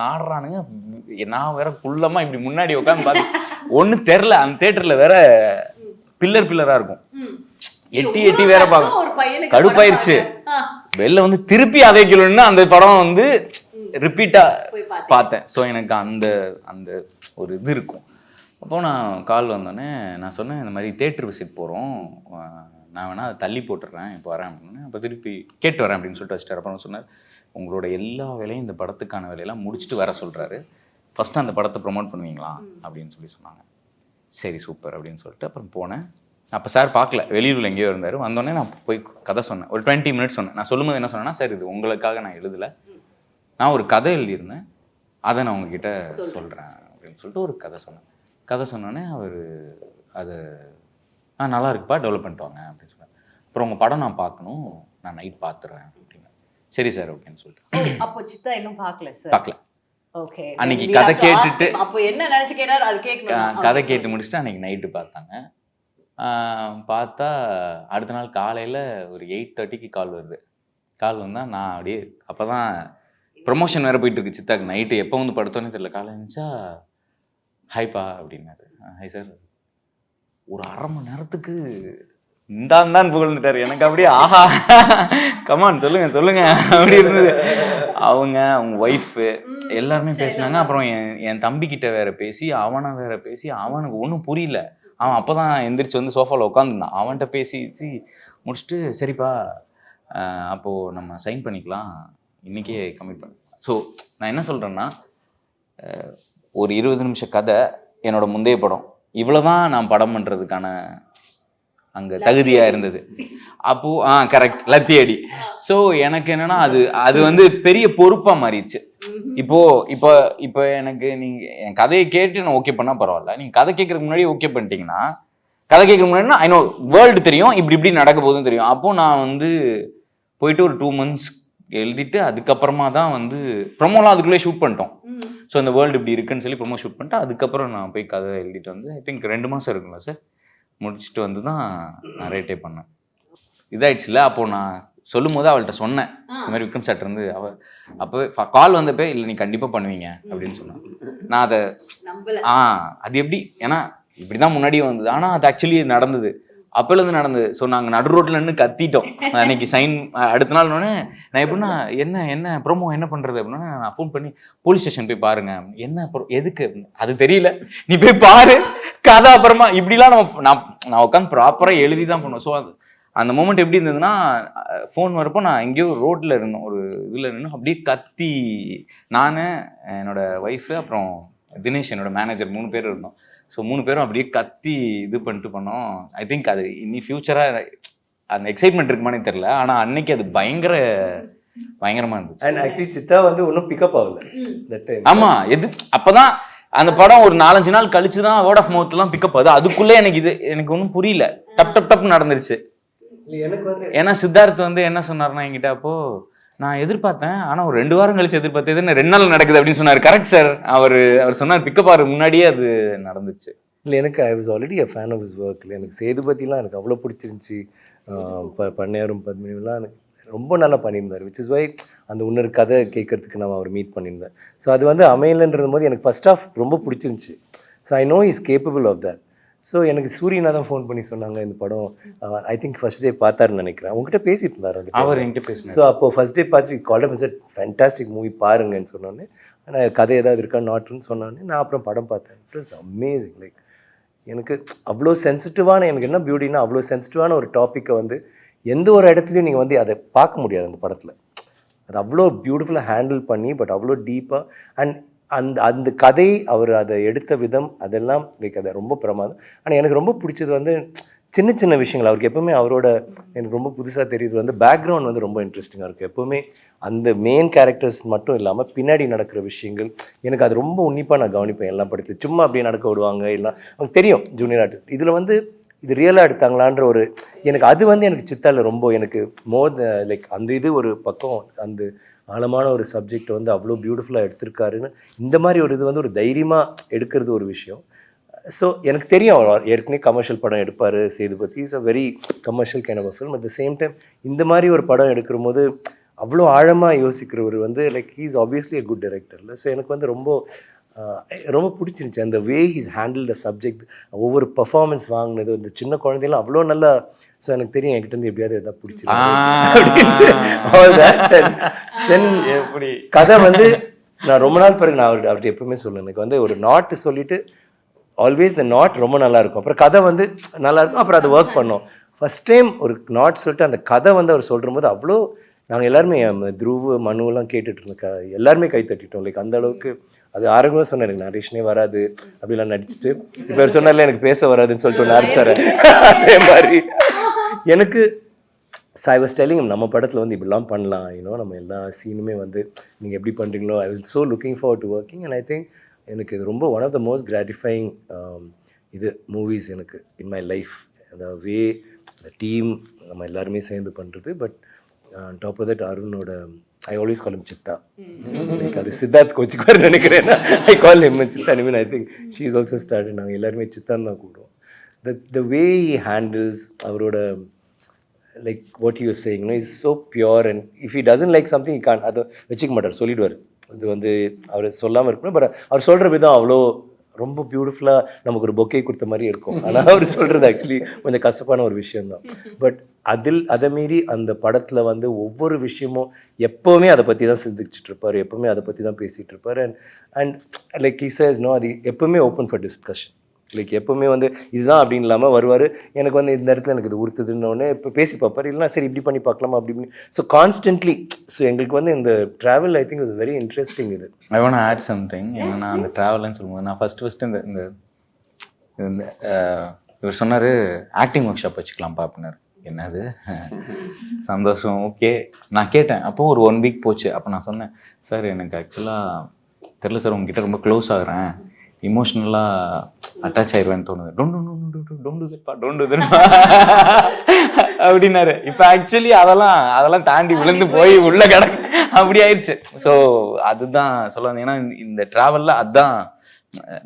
நான் வேற குள்ளமா இப்படி முன்னாடி உட்காந்து பார்த்து ஒன்றும் தெரில. அந்த தேட்டர்ல வேற பில்லரா இருக்கும். எட்டி வேற பார்க்கும். கடுப்பாயிருச்சு. வெளில வந்து திருப்பி அதே கிலோன்னு அந்த படம் வந்து ரிப்பீட்டா பார்த்தேன். ஸோ எனக்கு அந்த ஒரு இது இருக்கும். அப்போது நான் கால் வந்தோடனே நான் சொன்னேன், இந்த மாதிரி தேட்டர் விசிட் போகிறோம், நான் வேணால் அதை தள்ளி போட்டுடுறேன், இப்போ வரேன் அப்படின்னு. அப்போ திருப்பி கேட்டு வரேன் அப்படின்னு சொல்லிட்டு வச்சுட்டார். அப்புறம் சொன்னார், உங்களோட எல்லா வேலையும் இந்த படத்துக்கான வேலையெல்லாம் முடிச்சுட்டு வர சொல்கிறாரு, ஃபஸ்ட்டு அந்த படத்தை ப்ரொமோட் பண்ணுவீங்களா அப்படின்னு சொன்னாங்க. சரி சூப்பர் அப்படின்னு சொல்லிட்டு அப்புறம் போனேன். அப்போ சார் பார்க்கல, வெளியூரில் எங்கேயோ இருந்தார். வந்தோடனே நான் போய் கதை சொன்னேன். ஒரு 20 மினிட்ஸ் சொன்னேன். நான் சொல்லும்போது என்ன சொன்னேன்னா, சார் இது உங்களுக்காக நான் எழுதலை, நான் ஒரு கதை எழுதியிருந்தேன், அதை நான் உங்ககிட்ட சொல்கிறேன் அப்படின்னு சொல்லிட்டு ஒரு கதை சொன்னோன்னே அவர் அது நல்லா இருக்குப்பா, டெவலப் பண்ணிட்டு வாங்க அப்படின்னு சொன்னார். அப்புறம் உங்கள் படம் நான் பார்க்கணும், நான் நைட் பார்த்துறேன் அப்படின்னு. சரி சார் ஓகேன்னு சொல்லிட்டு. அப்போ சித்தா இன்னும் பார்க்கல சார்? பார்க்கல. ஓகே. அன்னைக்கு கதை கேட்டுட்டு, அப்போ என்ன நினைச்சு கேட்டார் அது கேட்கணும். கதை கேட்டு முடிச்சுட்டு அன்னைக்கு நைட்டு பார்த்தாங்க. பார்த்தா அடுத்த நாள் காலையில் ஒரு 8:30க்கு கால் வருது. கால் வந்தால் நான் அப்படியே அப்போ தான் ப்ரொமோஷன் வேறு போயிட்டு இருக்கு சித்தாக்கு. நைட்டு எப்போ வந்து படுத்தோன்னே தெரியல. காலை இருந்துச்சா ஹாய்ப்பா அப்படின்னாரு. Hi sir. ஒரு 1/2 மணி நேரத்துக்கு இந்தான்னு புகழ்ந்துட்டாரு. எனக்கு அப்படியே ஆஹா கமான் சொல்லுங்க அப்படி இருந்தது. அவங்க ஒய்ஃபு எல்லாருமே பேசினாங்க. அப்புறம் என் தம்பிக்கிட்ட வேற பேசி, அவனை வேற பேசி, அவனுக்கு ஒன்றும் புரியல. அவன் அப்போ தான் எந்திரிச்சு வந்து சோஃபாவில் உட்காந்துருந்தான். அவன்கிட்ட பேசி முடிச்சுட்டு சரிப்பா அப்போது நம்ம சைன் பண்ணிக்கலாம், இன்றைக்கே கமிட் பண்ண ஸோ நான் என்ன சொல்கிறேன்னா, ஒரு 20 நிமிஷ கதை என்னோட முந்தைய படம், இவ்வளோதான் நான் படம் பண்ணுறதுக்கான அங்கே தகுதியாக இருந்தது. அப்போது கரெக்ட், லத்தி அடி. ஸோ எனக்கு என்னென்னா அது வந்து பெரிய பொறுப்பாக மாறிடுச்சு. இப்போ எனக்கு நீங்கள் என் கதையை கேட்டு நான் ஓகே பண்ணால் பரவாயில்ல, நீங்கள் கதை கேட்குறதுக்கு முன்னாடி ஓகே பண்ணிட்டீங்கன்னா, கதை கேட்குறதுக்கு முன்னாடினா ஐ நோ வேர்ல்டு தெரியும், இப்படி நடக்க போகுதுன்னு தெரியும். அப்போது நான் வந்து போயிட்டு ஒரு 2 months எழுதிட்டு அதுக்கப்புறமா தான் வந்து ப்ரொமோலாம் அதுக்குள்ளே ஷூட் பண்ணிட்டோம். ஸோ அந்த வேர்ல்டு இப்படி இருக்குன்னு சொல்லி ப்ரொமோ ஷூட் பண்ணிட்டு அதுக்கப்புறம் நான் போய் கதை எழுதிட்டு வந்து ஐ திங்க் 2 மாதம் இருக்குங்களா சார், முடிச்சுட்டு வந்து தான் நான் ரேட்டே பண்ணேன். இதாயிடுச்சுல. அப்போது நான் சொல்லும் போது அவள்கிட்ட சொன்னேன், இந்த மாதிரி விக்ரம் சார் இருந்து அப்போ கால் வந்தப்போ இல்லை நீ கண்டிப்பாக பண்ணுவீங்க அப்படின்னு சொன்னேன். நான் அதை அது எப்படி, ஏன்னா இப்படி தான் முன்னாடியே வந்தது, ஆனால் அது ஆக்சுவலி நடந்தது, அப்போலேருந்து நடந்தது. ஸோ நாங்கள் நடு ரோட்டில் நின்று கத்திட்டோம். அன்னைக்கு சைன் அடுத்த நாள் உடனே நான் எப்படின்னா என்ன ப்ரோமோ என்ன பண்ணுறது அப்படின்னா, நான் ஃபோன் பண்ணி போலீஸ் ஸ்டேஷன் போய் பாருங்க, என்ன எதுக்கு அது தெரியல, நீ போய் பாரு கதை அப்புறமா இப்படிலாம் நான் உட்காந்து ப்ராப்பராக எழுதி தான் பண்ணுவேன். ஸோ அந்த மூமெண்ட் எப்படி இருந்ததுன்னா, ஃபோன் வரப்போ நான் எங்கேயோ ரோட்டில் இருந்தோம், ஒரு இதில் நின்று அப்படியே கத்தி, நான் என்னோட ஒய்ஃபு அப்புறம் தினேஷ் என்னோட மேனேஜர் 3 பேர் இருந்தோம். ஸோ 3 பேரும் அப்படியே கத்தி இது பண்ணிட்டு பண்ணோம். ஐ திங்க் அது இனி ஃபியூச்சராக அந்த எக்ஸைட்மெண்ட் இருக்குமானே தெரில, ஆனால் அன்னைக்கு அது பயங்கரமாக இருந்துச்சு. அண்ட் ஆக்சுவலி சித்தா வந்து ஒன்றும் பிக்கப் ஆகல தட் டைம். ஆமாம், அப்போதான் அந்த படம் ஒரு 4-5 நாள் கழிச்சு தான் வேர்ட் ஆஃப் மவுத்லாம் பிக்கப் ஆகுது. அதுக்குள்ளே எனக்கு ஒன்றும் புரியல, டப் நடந்துருச்சு. எனக்கு வந்து ஏன்னா சித்தார்த் வந்து என்ன சொன்னார்னா என்கிட்ட, அப்போ நான் எதிர்பார்த்தேன், ஆனால் ஒரு 2 வாரம் கழிச்சு எதிர்பார்த்தது 2 நாள் நடக்குது அப்படின்னு சொன்னார். கரெக்ட் சார், அவர் சொன்னார் பிக்கப் ஆகிற முன்னாடியே அது நடந்துச்சு. இல்லை எனக்கு I was already a fan of his ஒர்க்கில். எனக்கு சேதுபதிலாம் எனக்கு அவ்வளோ பிடிச்சிருந்துச்சி. பண்ணையாரும் பத்மினிலாம் எனக்கு ரொம்ப நல்லா பண்ணியிருந்தார். விச் இஸ் வை அந்த இன்னொரு கதை கேட்கறதுக்கு நான் அவர் மீட் பண்ணியிருந்தேன். ஸோ அது வந்து அமையலன்றது போது எனக்கு ஃபர்ஸ்ட் ஆஃப் ரொம்ப பிடிச்சிருந்துச்சி. So I know is capable of that. So எனக்கு சூரியனா தான் ஃபோன் பண்ணி சொன்னாங்க இந்த படம் ஐ திங்க் ஃபர்ஸ்ட் டே பார்த்தாருன்னு நினைக்கிறேன். உங்ககிட்ட பேசிட்டு இருந்தார் அவர் என்கிட்ட பேசுனார். ஸோ அப்போ ஃபர்ஸ்ட் டே பார்த்து called up sir fantastic movie பாருங்கன்னு சொன்னோன்னே, ஆனால் கதை ஏதாவது இருக்கா நாட்டுன்னு சொன்னோன்னே நான் அப்புறம் படம் பார்த்தேன். It was amazing. லைக் எனக்கு அவ்வளோ சென்சிட்டிவான, எனக்கு என்ன பியூட்டின்னா அவ்வளோ சென்சிட்டிவான ஒரு டாப்பிக்கை வந்து எந்த ஒரு இடத்துலையும் நீங்கள் வந்து அதை பார்க்க முடியாது அந்த படத்தில். அது அவ்வளோ பியூட்டிஃபுல்லாக ஹேண்டில் பண்ணி, பட் அவ்வளோ டீப்பாக அண்ட் அந்த கதை அவர் அதை எடுத்த விதம் அதெல்லாம் லைக் அதை ரொம்ப பிரமாதம். ஆனால் எனக்கு ரொம்ப பிடிச்சது வந்து சின்ன சின்ன விஷயங்கள். அவருக்கு எப்போவுமே அவரோட எனக்கு ரொம்ப புதுசாக தெரியுது வந்து பேக்ரவுண்ட் வந்து ரொம்ப இன்ட்ரெஸ்டிங்காக இருக்கும். எப்போவுமே அந்த மெயின் கேரக்டர்ஸ் மட்டும் இல்லாமல் பின்னாடி நடக்கிற விஷயங்கள் எனக்கு அது ரொம்ப உன்னிப்பாக நான் கவனிப்பேன். எல்லா படத்துலையும் சும்மா அப்படியே நடக்க விடுவாங்க, இல்லை அவங்களுக்கு தெரியும் ஜூனியர் ஆர்டிஸ்ட் இதில் வந்து இது ரியலாக எடுத்தாங்களான்ற ஒரு எனக்கு அது வந்து எனக்கு சித்தாவில் ரொம்ப எனக்கு லைக் அந்த இது ஒரு பக்கம் அந்த ஆழமான ஒரு சப்ஜெக்ட் வந்து அவ்வளோ பியூட்டிஃபுல்லாக எடுத்திருக்காருன்னு இந்த மாதிரி ஒரு இது வந்து ஒரு தைரியமாக எடுக்கிறது ஒரு விஷயம். ஸோ எனக்கு தெரியும் அவர் ஏற்கனவே கமர்ஷியல் படம் எடுப்பார் Sethupathi. Is a very commercial kind of a film. At the same time இந்த மாதிரி ஒரு படம் எடுக்கிற போது அவ்வளோ ஆழமாக யோசிக்கிறவர் வந்து like he is obviously a good டைரக்டர்ல. ஸோ எனக்கு வந்து ரொம்ப பிடிச்சிருந்துச்சி அந்த way he's handle the subject. ஒவ்வொரு பர்ஃபார்மன்ஸ் வாங்கினது இந்த சின்ன குழந்தைலாம் அவ்வளோ நல்லா. ஸோ எனக்கு தெரியும் என்கிட்ட இருந்து எப்படியாவது எதாவது பிடிச்சிருக்கு. கதை வந்து நான் ரொம்ப நாள் பிறகு நான் அவர்கிட்ட எப்பவுமே சொல்லுவேன், எனக்கு வந்து ஒரு நாட்டு சொல்லிட்டு ஆல்வேஸ் த நாட் ரொம்ப நல்லா இருக்கும், அப்புறம் கதை வந்து நல்லா இருக்கும், அப்புறம் அதை ஒர்க் பண்ணோம். ஃபர்ஸ்ட் டைம் ஒரு நாட் சொல்லிட்டு அந்த கதை வந்து அவர் சொல்கிற போது அவ்வளோ நாங்கள் எல்லாருமே துருவ மனுவெல்லாம் கேட்டுட்டு இருந்தோம், எல்லாருமே கை தட்டிட்டோம். லைக் அந்த அளவுக்கு அது ஆரம்பமே சொன்னார் எனக்கு நரேஷனே வராது அப்படிலாம் நடிச்சுட்டு, இப்போ அவர் சொன்னார்ல எனக்கு பேச வராதுன்னு சொல்லிட்டு நடிச்சாரு. அதே மாதிரி எனக்கு ஐ வாஸ் டெல்லிங் நம்ம படத்தில் வந்து இப்படிலாம் பண்ணலாம், நம்ம எல்லா சீனுமே வந்து நீங்கள் எப்படி பண்ணுறீங்களோ I was so looking forward to working. And I think எனக்கு இது ரொம்ப one of the most gratifying இது மூவிஸ் எனக்கு இன் மை லைஃப். அந்த வே அந்த டீம் நம்ம எல்லாருமே சேர்ந்து பண்ணுறது. பட் டாப் ஆஃப் தட் அருணோட I always call him Chitha. எனக்கு அது சித்தார்த் கோச்சுக்குவார் நினைக்கிறேன். I call him Chitha. I mean I think she is also started. நாங்கள் எல்லாருமே சித்தான்னு தான் கூப்பிடுவோம். The way he handles அவரோட like what you saying is so pure. And if he doesn't like something கான் அதை வச்சுக்க மாட்டார், சொல்லிடுவார். இது வந்து அவர் சொல்லாமல் இருக்கணும், பட் அவர் சொல்கிற விதம் அவ்வளோ ரொம்ப பியூட்டிஃபுல்லாக நமக்கு ஒரு பொக்கே கொடுத்த மாதிரி இருக்கும். ஆனால் அவர் சொல்கிறது ஆக்சுவலி கொஞ்சம் கசப்பான ஒரு விஷயம்தான். பட் அதை மீறி அந்த படத்தில் வந்து ஒவ்வொரு விஷயமும் எப்போவுமே அதை பற்றி தான் சிந்திச்சுட்டு இருப்பார், எப்போவுமே அதை பற்றி தான் பேசிகிட்டு இருப்பார். And like he says no, அது எப்போவுமே ஓப்பன் ஃபார் டிஸ்கஷன். லைக் எப்பவுமே வந்து இதுதான் அப்படின்னு இல்லாமல் வருவார், எனக்கு வந்து இந்த இடத்துல எனக்கு இது உறுத்துதுன்னொடனே இப்போ பேசி பார்ப்பார், இல்லைனா சரி இப்படி பண்ணி பார்க்கலாமா அப்படி இப்படி. ஸோ கான்ஸ்டன்ட்லி ஸோ எங்களுக்கு வந்து இந்த travel I think is very interesting. இது ஐ வாண்ட் ஆட் சம்திங். என்னன்னா அந்த ட்ராவல்னு சொல்லும்போது நான் ஃபஸ்ட்டு இந்த இவர் சொன்னார் ஆக்டிங் ஒர்க் ஷாப் வச்சுக்கலாம்ப்பா அப்படின்னாரு. என்னது சந்தோஷம், ஓகே. நான் கேட்டேன். அப்போது ஒரு 1 வீக் போச்சு. அப்போ நான் சொன்னேன், சார் எனக்கு ஆக்சுவலாக தெரில சார், உங்ககிட்ட ரொம்ப க்ளோஸ் ஆகுறேன், இமோஷ்னலாக அட்டாச் ஆயிடுவேன்னு தோணுது. டோன்ட் அப்படின்னாரு. இப்போ ஆக்சுவலி அதெல்லாம் தாண்டி விழுந்து போய் உள்ள கிடக்கு அப்படி ஆயிடுச்சு. ஸோ அதுதான் சொல்ல வந்தேன். ஏன்னா இந்த ட்ராவலில் அதுதான்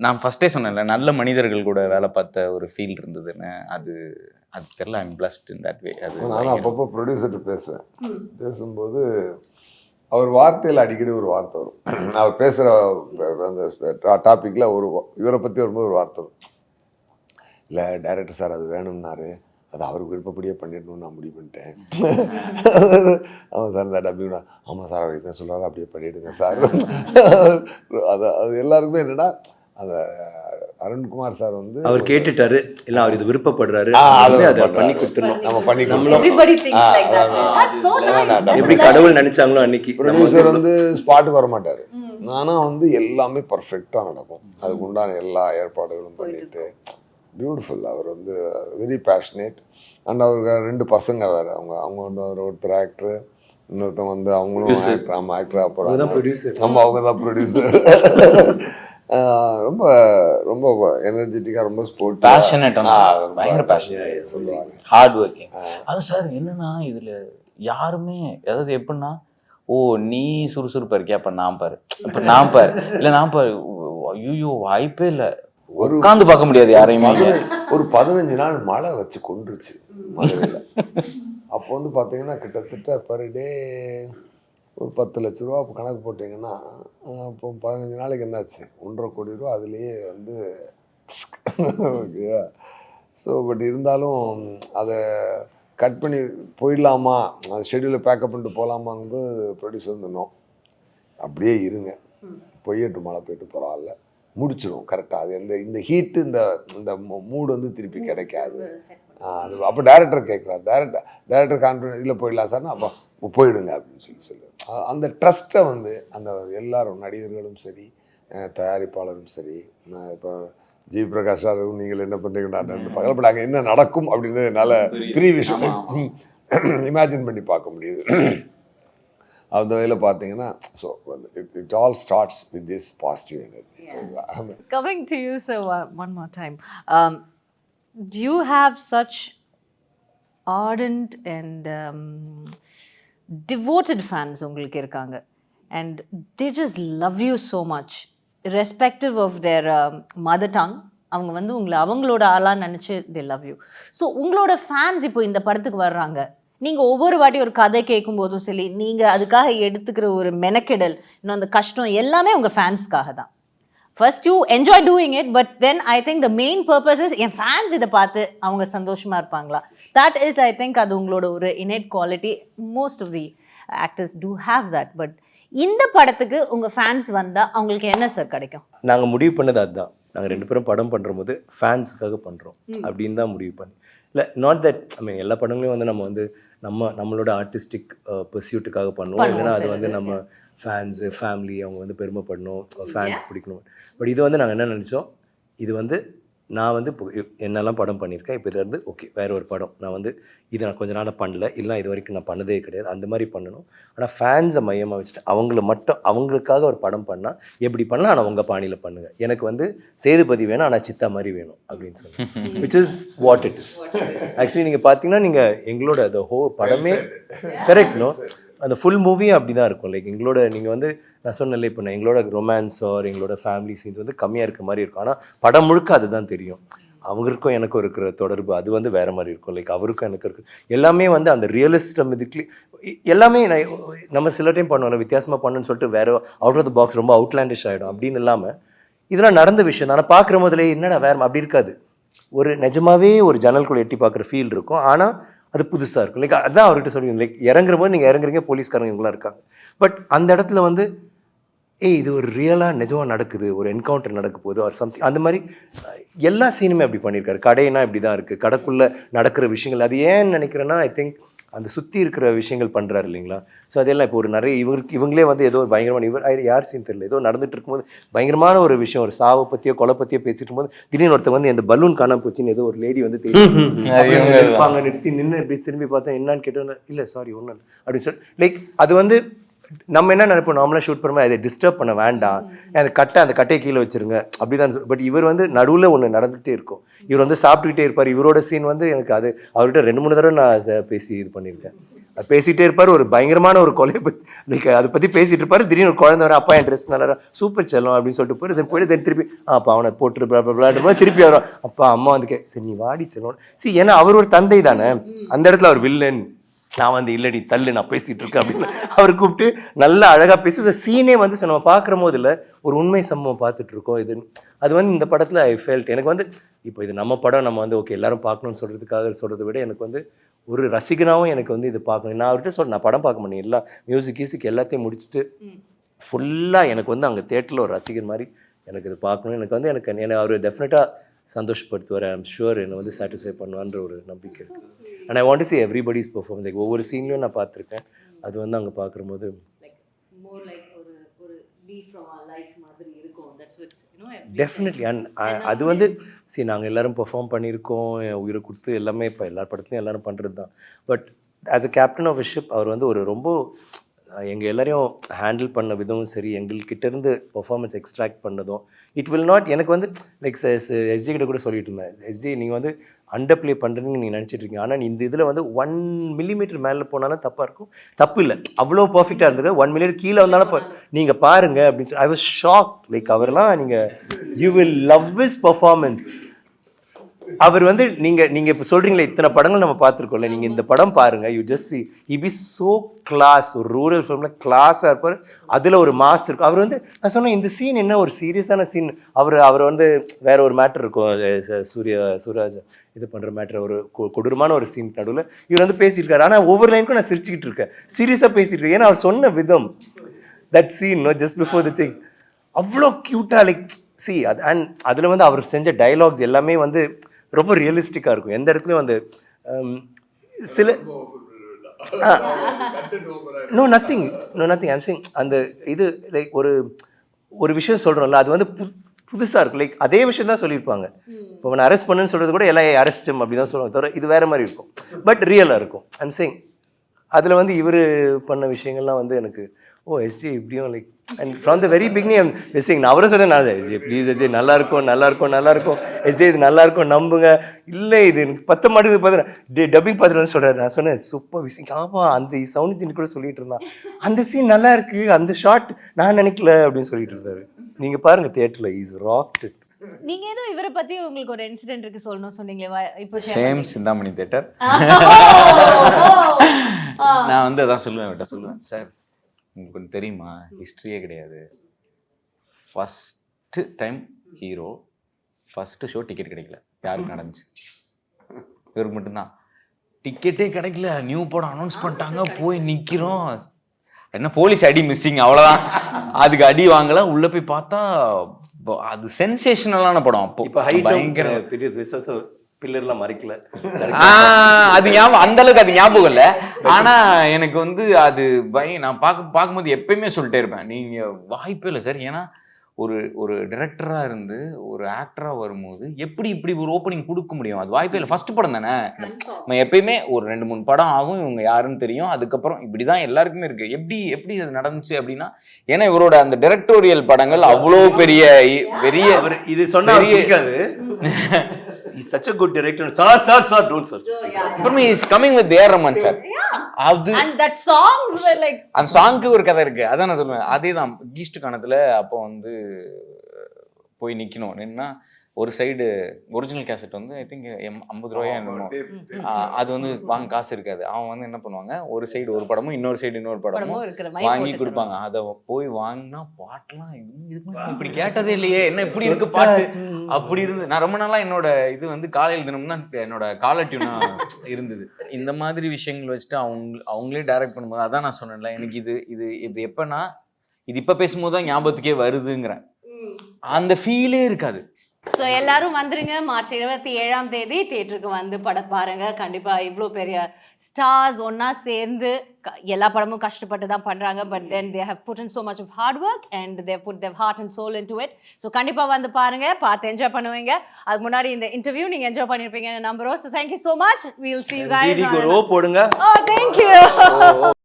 நான் ஃபர்ஸ்டே சொன்னேன்ல, நல்ல மனிதர்கள் கூட வேலை பார்த்த ஒரு ஃபீல் இருந்ததுன்னு. அது தெரியல, ஐம் பிளஸ்ட் இன் தட் வே. அது நானும் அப்பப்போ ப்ரொடியூசர்கிட்ட பேசுவேன். பேசும்போது அவர் வார்த்தையில் அடிக்கடி ஒரு வார்த்தை வரும். அவர் பேசுகிற அந்த டாப்பிக்கில் இவரை பற்றி வரும்போது ஒரு வார்த்தை வரும். இல்லை டைரக்டர் சார் அது வேணும்னாரு, அது அவருக்கு விருப்பப்படியே பண்ணிடணும்னு நான் முடிவு பண்ணிட்டேன். ஆமாம் சார் இந்த டப்பிங்னா, ஆமாம் சார் அவர் என்ன சொல்கிறாரு அப்படியே பண்ணிவிடுங்க சார். அது எல்லாருக்குமே என்னென்னா, அந்த அருண்குமார் சார் வந்து அவர் கேட்டுட்டாரு, இல்லை அவர் இது விருப்பப்படுறாரு, அதை பண்ணி கொடுத்துடணும், நம்ம பண்ணி எப்படி கடவுள் நினைச்சாங்களோ அன்னைக்கு. ப்ரொடியூசர் வந்து ஸ்பாட்டுக்கு வர மாட்டார், ஆனால் வந்து எல்லாமே பர்ஃபெக்டாக நடக்கும். அதுக்கு உண்டான எல்லா ஏற்பாடுகளும் பண்ணிட்டு பியூட்டிஃபுல். அவர் வந்து வெரி பேஷனேட். அண்ட் அவருக்கு 2 பசங்க வேறு. அவங்க ஒருத்தர் ஆக்டரு, இன்னொருத்தவங்க வந்து அவங்களும் ஆக்டராக போகிறாங்க. அவங்க தான் ப்ரொடியூசர். ரொம்ப ரொம்ப எனர்ஜெட்டிக்காக, ரொம்ப ஸ்போர்ட், பயங்கர பேஷனேட் சொல்லுவாங்க, ஹார்ட் ஒர்க்கிங். அது சார் என்னன்னா இதில் யாருமே அதாவது எப்படின்னா, ஓ நீ சுறுசுறுப்பாக இருக்கியா, அப்போ நான் பாரு, இப்போ நான் பாரு, இல்லை நான் பாரு, ஐயோ வாய்ப்பே இல்லை, உட்காந்து பார்க்க முடியாது யாரையுமே. ஒரு 15 நாள் மழை வச்சு கொண்டுருச்சு மதுரையில். அப்போ வந்து பார்த்தீங்கன்னா கிட்டத்தட்ட பர் டே ஒரு 10 லட்ச ரூபா கணக்கு போட்டிங்கன்னா, இப்போ 15 நாளைக்கு என்னாச்சு, 1.5 கோடி ரூபா அதுலேயே வந்து. ஓகேவா? ஸோ பட் இருந்தாலும் அதை கட் பண்ணி போயிடலாமா, அது ஷெட்யூலை பேக்கப் பண்ணிட்டு போகலாமாங்கிறது ப்ரொடியூசர் இருந்தோம். அப்படியே இருங்க, பொய்யட்டு மழை போயிட்டு பரவாயில்ல, முடிச்சிடும் கரெக்டாக. அது இந்த ஹீட்டு இந்த மூடு வந்து திருப்பி கிடைக்காது. அது அப்போ டைரக்டர் கேட்குறாரு, டைரக்டர் கான்ஃபிடன்ஸ் இல்லை போயிடலாம் சார்னா, அப்போ போயிடுங்க அப்படின்னு சொல்லுவார். அந்த ட்ரஸ்ட்டை வந்து அந்த எல்லாரும் நடிகர்களும் சரி, தயாரிப்பாளரும் சரி, இப்போ ஜி பிரகாஷ் சார் நீங்கள் என்ன பண்ணுறீங்கன்னா பகல் அங்கே என்ன நடக்கும் அப்படின்னு என்னால் இமேஜின் பண்ணி பார்க்க முடியுது. அந்த வகையில் பார்த்தீங்கன்னா, so it all starts with this positive energy. Coming to you, sir, one more time. Do you have such ardent and devoted fans உங்களுக்கு இருக்காங்க, and they just love you so much irrespective of their mother tongue? அவங்க வந்து உங்களை அவங்களோட ஆளா நினச்சி they love you. ஸோ உங்களோட ஃபேன்ஸ் இப்போ இந்த படத்துக்கு வர்றாங்க, நீங்கள் ஒவ்வொரு வாட்டி ஒரு கதை கேட்கும் போதும் சரி, நீங்கள் அதுக்காக எடுத்துக்கிற ஒரு மெனக்கெடல், இன்னும் அந்த கஷ்டம் எல்லாமே உங்கள் ஃபேன்ஸ்க்காக தான். First you enjoy doing it, but then I think the main purpose is N fans இதை பார்த்து அவங்க சந்தோஷமா இருப்பாங்களா. தட் இஸ் ஐ திங்க் அது உங்களோட ஒரு innate quality. Most of the actors do have that. But இந்த படத்துக்கு உங்கள் ஃபேன்ஸ் வந்தால் அவங்களுக்கு என்ன சார் கிடைக்கும்? நாங்கள் முடிவு பண்ணது அதுதான். நாங்கள் 2 பேரும் படம் பண்ணுற போது ஃபேன்ஸுக்காக பண்ணுறோம் அப்படின்னு தான் முடிவு பண்ணி. இல்லை நாட் தட் ஐ மீன் எல்லா படங்களையும் வந்து நம்ம வந்து நம்மளோட ஆர்டிஸ்டிக் பர்சியூட்டுக்காக பண்ணுவோம், இல்லைன்னா அது வந்து நம்ம ஃபேன்ஸு ஃபேமிலி அவங்க வந்து பெருமைப்படணும், ஃபேன்ஸ் பிடிக்கணும். பட் இது வந்து நாங்கள் என்ன நினச்சோம், இது வந்து நான் வந்து இப்போ என்னெல்லாம் படம் பண்ணியிருக்கேன், இப்போ இதில் இருந்து ஓகே வேறு ஒரு படம் நான் வந்து இது நான் கொஞ்ச நாள் பண்ணல, இல்லை இது வரைக்கும் நான் பண்ணதே கிடையாது, அந்த மாதிரி பண்ணணும். ஆனால் ஃபேன்ஸை மையமாக வச்சுட்டு அவங்கள மட்டும் அவங்களுக்காக ஒரு படம் பண்ணால் எப்படி பண்ணலாம், ஆனால் உங்கள் பாணியில் பண்ணுங்கள், எனக்கு வந்து சேதுபதி வேணும் ஆனால் சித்தா மாதிரி வேணும் அப்படின்னு சொல்லி, which is what it is. Actually நீங்கள் பார்த்தீங்கன்னா நீங்கள் எங்களோட அந்த படமே கரெக்ட் நோ, அந்த ஃபுல் மூவியும் அப்படி தான் இருக்கும். லைக் எங்களோட நீங்கள் வந்து நான் சொன்னல இப்போ நான் எங்களோட ரொமான்ஸ் ஆர் எங்களோட ஃபேமிலி சீன்ஸ் வந்து கம்மியாக இருக்க மாதிரி இருக்கும், ஆனால் படம் முழுக்க அதுதான் தெரியும். அவங்களுக்கும் எனக்கும் இருக்கிற தொடர்பு அது வந்து வேறு மாதிரி இருக்கும். லைக் அவருக்கும் எனக்கு இருக்கு எல்லாமே வந்து அந்த ரியலிஸ்டம் இதுக்கு எல்லாமே நம்ம சில டைம் பண்ணுவோம் வித்தியாசமாக பண்ணுன்னு சொல்லிட்டு வேறு அவுட் ஆஃப் த பாக்ஸ் ரொம்ப அவுட்லாண்டிஷ் ஆகிடும். அப்படின்னு இல்லாமல் இதெல்லாம் நடந்த விஷயம் தான். ஆனால் பார்க்குற போதிலே என்னடா வேறு அப்படி இருக்காது, ஒரு நிஜமாவே ஒரு ஜன்னல்குள்ளே எட்டி பார்க்குற ஃபீல் இருக்கும். ஆனால் அது புதுசாக இருக்கும். லைக் அதான் அவர்கிட்ட சொல்லுவீங்க, லைக் இறங்குற போது நீங்கள் இறங்குறீங்க, போலீஸ்காரங்க இவங்களாம் இருக்காங்க, பட் அந்த இடத்துல வந்து ஏய் இது ஒரு ரியலாக நிஜமாக நடக்குது, ஒரு என்கவுண்டர் நடக்க போகுது ஒரு சம்திங், அந்த மாதிரி எல்லா சீனுமே அப்படி பண்ணியிருக்காரு. கடைனா இப்படி தான் இருக்குது, கடைக்குள்ளே நடக்கிற விஷயங்கள். அது ஏன்னு நினைக்கிறேன்னா ஐ திங்க் அந்த சுற்றி இருக்கிற விஷயங்கள் பண்ணுறாரு இல்லைங்களா. ஸோ அதெல்லாம் இப்போ ஒரு நிறைய இவங்களே வந்து ஏதோ ஒரு பயங்கரமான யார் சீன் தெரியல, ஏதோ நடந்துட்டு இருக்கும்போது பயங்கரமான ஒரு விஷயம், ஒரு சாவை பற்றியோ கொலை பற்றியோ பேசிட்டு இருக்கும்போது திடீர்னு ஒருத்தர் வந்து அந்த பலூன் காணாம போச்சுன்னு ஏதோ ஒரு லேடி வந்து இருப்பாங்க, நிறுத்தி நின்று இப்படி திரும்பி பார்த்தா என்னன்னு கேட்டோன்னா இல்லை சாரி ஒன்று அப்படின்னு சொல்லி லைக் அது வந்து நம்ம என்ன நினைப்போம், நார்மலாக ஷூட் பண்ணும்போது அதை டிஸ்டர்ப் பண்ண வேண்டாம், அந்த கட்டையை கீழே வச்சிருங்க அப்படிதான். பட் இவர் வந்து நடுவில் ஒன்று நடந்துகிட்டே இருக்கும், இவர் வந்து சாப்பிட்டுக்கிட்டே இருப்பார். இவரோட சீன் வந்து எனக்கு அது அவர்கிட்ட 2-3 தடவை நான் பேசி இது பண்ணியிருக்கேன். அது பேசிகிட்டே இருப்பார், ஒரு பயங்கரமான ஒரு கொலையை பற்றி லைக் அதை பற்றி பேசிகிட்டு இருப்பார். திடீர்னு ஒரு குழந்தை வர, அப்பா என் ட்ரெஸ் நல்லா சூப்பர் செல்லும் அப்படின்னு சொல்லிட்டு போயிட்டு திருப்பி அப்பா அவனை போட்டு திருப்பி வரும், அப்பா அம்மா வந்து சரி நீ வாடி செல்லும். சரி ஏன்னா அவர் ஒரு தந்தை தானே, அந்த இடத்துல அவர் வில்லன், நான் வந்து இல்லடி தள்ளு நான் பேசிட்டு இருக்கேன் அப்படின்னு அவர் கூப்பிட்டு நல்லா அழகா பேசி சீனே வந்து நம்ம பார்க்குற போது இல்லை ஒரு உண்மை சம்பவம் பார்த்துட்டு இருக்கோம். இது அது வந்து இந்த படத்தில் ஐ ஃபெல்ட் எனக்கு வந்து இப்போ இது நம்ம படம், நம்ம வந்து ஓகே எல்லாரும் பார்க்கணும்னு சொல்கிறத விட எனக்கு வந்து ஒரு ரசிகனாகவும் எனக்கு வந்து இது பார்க்கணும். நான் அவர்கிட்ட சொல்கிறேன், நான் படம் பார்க்க மாட்டேன், எல்லா மியூசிக் எல்லாத்தையும் முடிச்சுட்டு ஃபுல்லாக எனக்கு வந்து அங்கே தேட்டரில் ஒரு ரசிகர் மாதிரி எனக்கு இது பார்க்கணும். எனக்கு வந்து எனக்கு அவர் டெஃபினட்டாக சந்தோஷப்படுத்துவார். ஐ எம் ஷுர் என்னை வந்து சாட்டிஸ்ஃபை பண்ணுவான்ற ஒரு நம்பிக்கை இருக்குது. And I want to see everybody's performance. Like ஒவ்வொரு சீன்லையும் நான் பார்த்துருக்கேன், அது வந்து அங்கே பார்க்கும்போது டெஃபினெட்லி. அண்ட் அது வந்து சரி நாங்கள் எல்லோரும் பெர்ஃபார்ம் பண்ணியிருக்கோம், உயிரை கொடுத்து எல்லாமே இப்போ எல்லா படத்துலையும் எல்லோரும் பண்ணுறது தான். But as a captain of a ship அவர் வந்து ஒரு ரொம்ப எங்கள் எல்லாரையும் ஹேண்டில் பண்ண விதமும் சரி, எங்கள்கிட்டேருந்து பெர்ஃபார்மன்ஸ் எக்ஸ்ட்ராக்ட் பண்ணதும் இட் வில் நாட் எனக்கு வந்து லைக் எஸ்ஜே கிட்ட கூட சொல்லிட்டு இருந்தேன், எஸ்ஜே நீங்கள் வந்து அண்டர் ப்ளே பண்ணுறதுன்னு நீங்கள் நினச்சிட்டு இருக்கீங்க, ஆனால் இந்த இதில் வந்து 1 மில்லிமீட்டர் மேலே போனாலும் தப்பாக இருக்கும், தப்பு இல்லை அவ்வளோ பர்ஃபெக்டாக இருந்தது, 1 மில்லிமீட்டர் கீழே வந்தாலும் நீங்கள் பாருங்கள் அப்படின்னு சொல்லி ஐ வாஸ் ஷாக். லைக் அவரெல்லாம் நீங்கள் you will love his performance. அவர் வந்து நீங்கள் இப்போ சொல்கிறீங்களே இத்தனை படங்கள் நம்ம பார்த்துருக்கோம்ல, நீங்கள் இந்த படம் பாருங்கள், you just see he be so class. ஒரு ரூரல் ஃபிலிமில் கிளாஸாக இருப்பார், அதில் ஒரு மாஸ் இருக்கும். அவர் வந்து நான் சொன்னேன் இந்த சீன் என்ன ஒரு சீரியஸான சீன், அவர் வந்து வேற ஒரு மேட்டர் இருக்கும், சூராஜ் இது பண்ணுற மேட்டர், ஒரு கொடூரமான ஒரு சீன் நடுவில் இவர் வந்து பேசியிருக்காரு. ஆனால் ஒவ்வொரு லைனுக்கும் நான் சிரிச்சுக்கிட்டு இருக்கேன், சீரியஸாக பேசிட்டு இருக்கேன். ஏன்னா அவர் சொன்ன விதம் that scene just before the thing அவ்வளோ க்யூட்டாக லைக் சி அது. அண்ட் அதில் வந்து அவர் செஞ்ச டைலாக்ஸ் எல்லாமே வந்து ரொம்ப ரியலிஸ்டிக்காக இருக்கும். எந்த இடத்துலையும் வந்து சில நோ நத்திங் ஐம் சேயிங் அந்த இது லைக் ஒரு விஷயம் சொல்கிறோம்ல, அது வந்து புதுசாக இருக்கும். லைக் அதே விஷயம் தான் சொல்லியிருப்பாங்க, இப்போ அவனை அரெஸ்ட் பண்ணுன்னு சொல்கிறது கூட எல்லாம் அரெஸ்ட்டும் அப்படி தான் சொல்லுவாங்க, தவிர இது வேறு மாதிரி இருக்கும், பட் ரியலாக இருக்கும். ஐம் சேயிங் அதில் வந்து இவர் பண்ண விஷயங்கள்லாம் வந்து எனக்கு எஸ்ஜே இப்படியும் like and from the very beginning SJ நான் அவரை சொன்னேன், நான் எஸ்ஜே ப்ளீஸ் எஸ்ஜே நல்லா இருக்கும் எஸ்ஜே இது நல்லா இருக்கும் நம்புங்க, இல்லை இது எனக்கு 10 மாட்டுக்கு பார்த்து டப்பிங் பார்த்துட்டு சொல்கிறாரு. நான் சொன்னேன் சூப்பர் விஷயம், ஆமாம் அந்த சவுண்ட் ஜின் கூட சொல்லிட்டு இருந்தான், அந்த சீன் நல்லா இருக்கு, அந்த ஷாட் நான் நினைக்கல அப்படின்னு சொல்லிட்டு இருந்தாரு. நீங்கள் பாருங்க தியேட்டரில் இஸ் ராக்ட். நீங்க ஏதோ இவரை பத்தி உங்களுக்கு ஒரு இன்சிடென்ட் இருக்கு சொல்லணும் சொன்னீங்க, இப்போ சேம் சிந்தாமணி தியேட்டர். நான் வந்து அதான் சொல்லுவேன் சார் உங்களுக்கு கொஞ்சம் தெரியுமா, ஹிஸ்ட்ரியே கிடையாது, first time hero first show ticket கிடைக்கல, யாருக்கு நடந்துச்சு, இவருக்கு மட்டும்தான் டிக்கெட்டே கிடைக்கல, நியூ படம் அனௌன்ஸ் பண்ணிட்டாங்க, போய் நிற்கிறோம், என்ன போலீஸ் அடி மிஸ்ஸிங் அவ்வளோதான், அதுக்கு அடி வாங்கல, உள்ள போய் பார்த்தா அது சென்சேஷனலான படம். அப்போ இப்போ பயங்கர பில்லர்லாம் மறைக்கல, அது ஞாபகம் அந்த அளவுக்கு அது ஞாபகம் இல்லை. ஆனா எனக்கு வந்து அது நான் பார்க்கும்போது எப்பயுமே சொல்லிட்டே இருப்பேன், நீங்க வாய்ப்பே இல்லை சார். ஏன்னா ஒரு டைரக்டரா இருந்து ஒரு ஆக்டரா வரும்போது எப்படி இப்படி ஒரு ஓப்பனிங் கொடுக்க முடியும், அது வாய்ப்பே இல்லை. ஃபர்ஸ்ட் படம் தானே, நம்ம எப்பயுமே ஒரு 2-3 படம் ஆகும், இவங்க யாருன்னு தெரியும், அதுக்கப்புறம் இப்படிதான் எல்லாருக்குமே இருக்கு. எப்படி அது நடந்துச்சு அப்படின்னா, ஏன்னா இவரோட அந்த டைரக்டோரியல் படங்கள் அவ்வளோ பெரிய இது சொன்னா இருக்காது. He's such a good director. Sir, don't sir. For me, he's coming with A.R. Rahman sir. And that songs were like. அந்த சாங்க்கு ஒரு கதை இருக்கு, அதான் நான் சொல்லுவேன். அதேதான் கீஸ்ட் காணத்துல அப்போ வந்து போய் நிக்கணும், நின்னா ஒரு சைடு ஒரிஜினல் கேசட் வந்து ஐ திங்க் 50 ரூபாயா என்னமோ, அது வந்து வாங்க காசு இருக்காது. அவன் வந்து என்ன பண்ணுவாங்க, ஒரு சைடு ஒரு படமும் இன்னொரு சைடு இன்னொரு படமும் வாங்கி கொடுப்பாங்க. அதை போய் வாங்கினா பாட்டுலாம் இப்படி கேட்டதே இல்லையே, என்ன இப்படி இருக்கு பாட்டு அப்படி இருந்து. நான் ரொம்ப நாளா என்னோட இது வந்து காலையில் தினம் தான் என்னோட காலர் டியூனா இருந்தது. இந்த மாதிரி விஷயங்கள் வச்சுட்டு அவங்களே டைரக்ட் பண்ணும்போது அதான் நான் சொன்னேன்ல, எனக்கு இது எப்பன்னா இது இப்ப பேசும்போது தான் ஞாபகத்துக்கே வருதுங்கிறேன். அந்த ஃபீலே இருக்காது. ஸோ எல்லாரும் வந்துருங்க மார்ச் 27ஆம் தேதி தியேட்டருக்கு வந்து படம் பாருங்க. கண்டிப்பா இவ்வளோ பெரிய ஸ்டார்ஸ் ஒன்னா சேர்ந்து எல்லா படமும் கஷ்டப்பட்டு தான் பண்றாங்க. But then they have put in so much of hard work and they have put their heart and soul into it. So கண்டிப்பா வந்து பாருங்க, பார்த்து என்ஜாய் பண்ணுவீங்க. அதுக்கு முன்னாடி இந்த இன்டர்வியூ நீங்க என்ஜாய் பண்ணிருப்பீங்கன்னு நம்புறோம். So thank you so much. We'll see you guys. போடுங்க. Oh, thank you.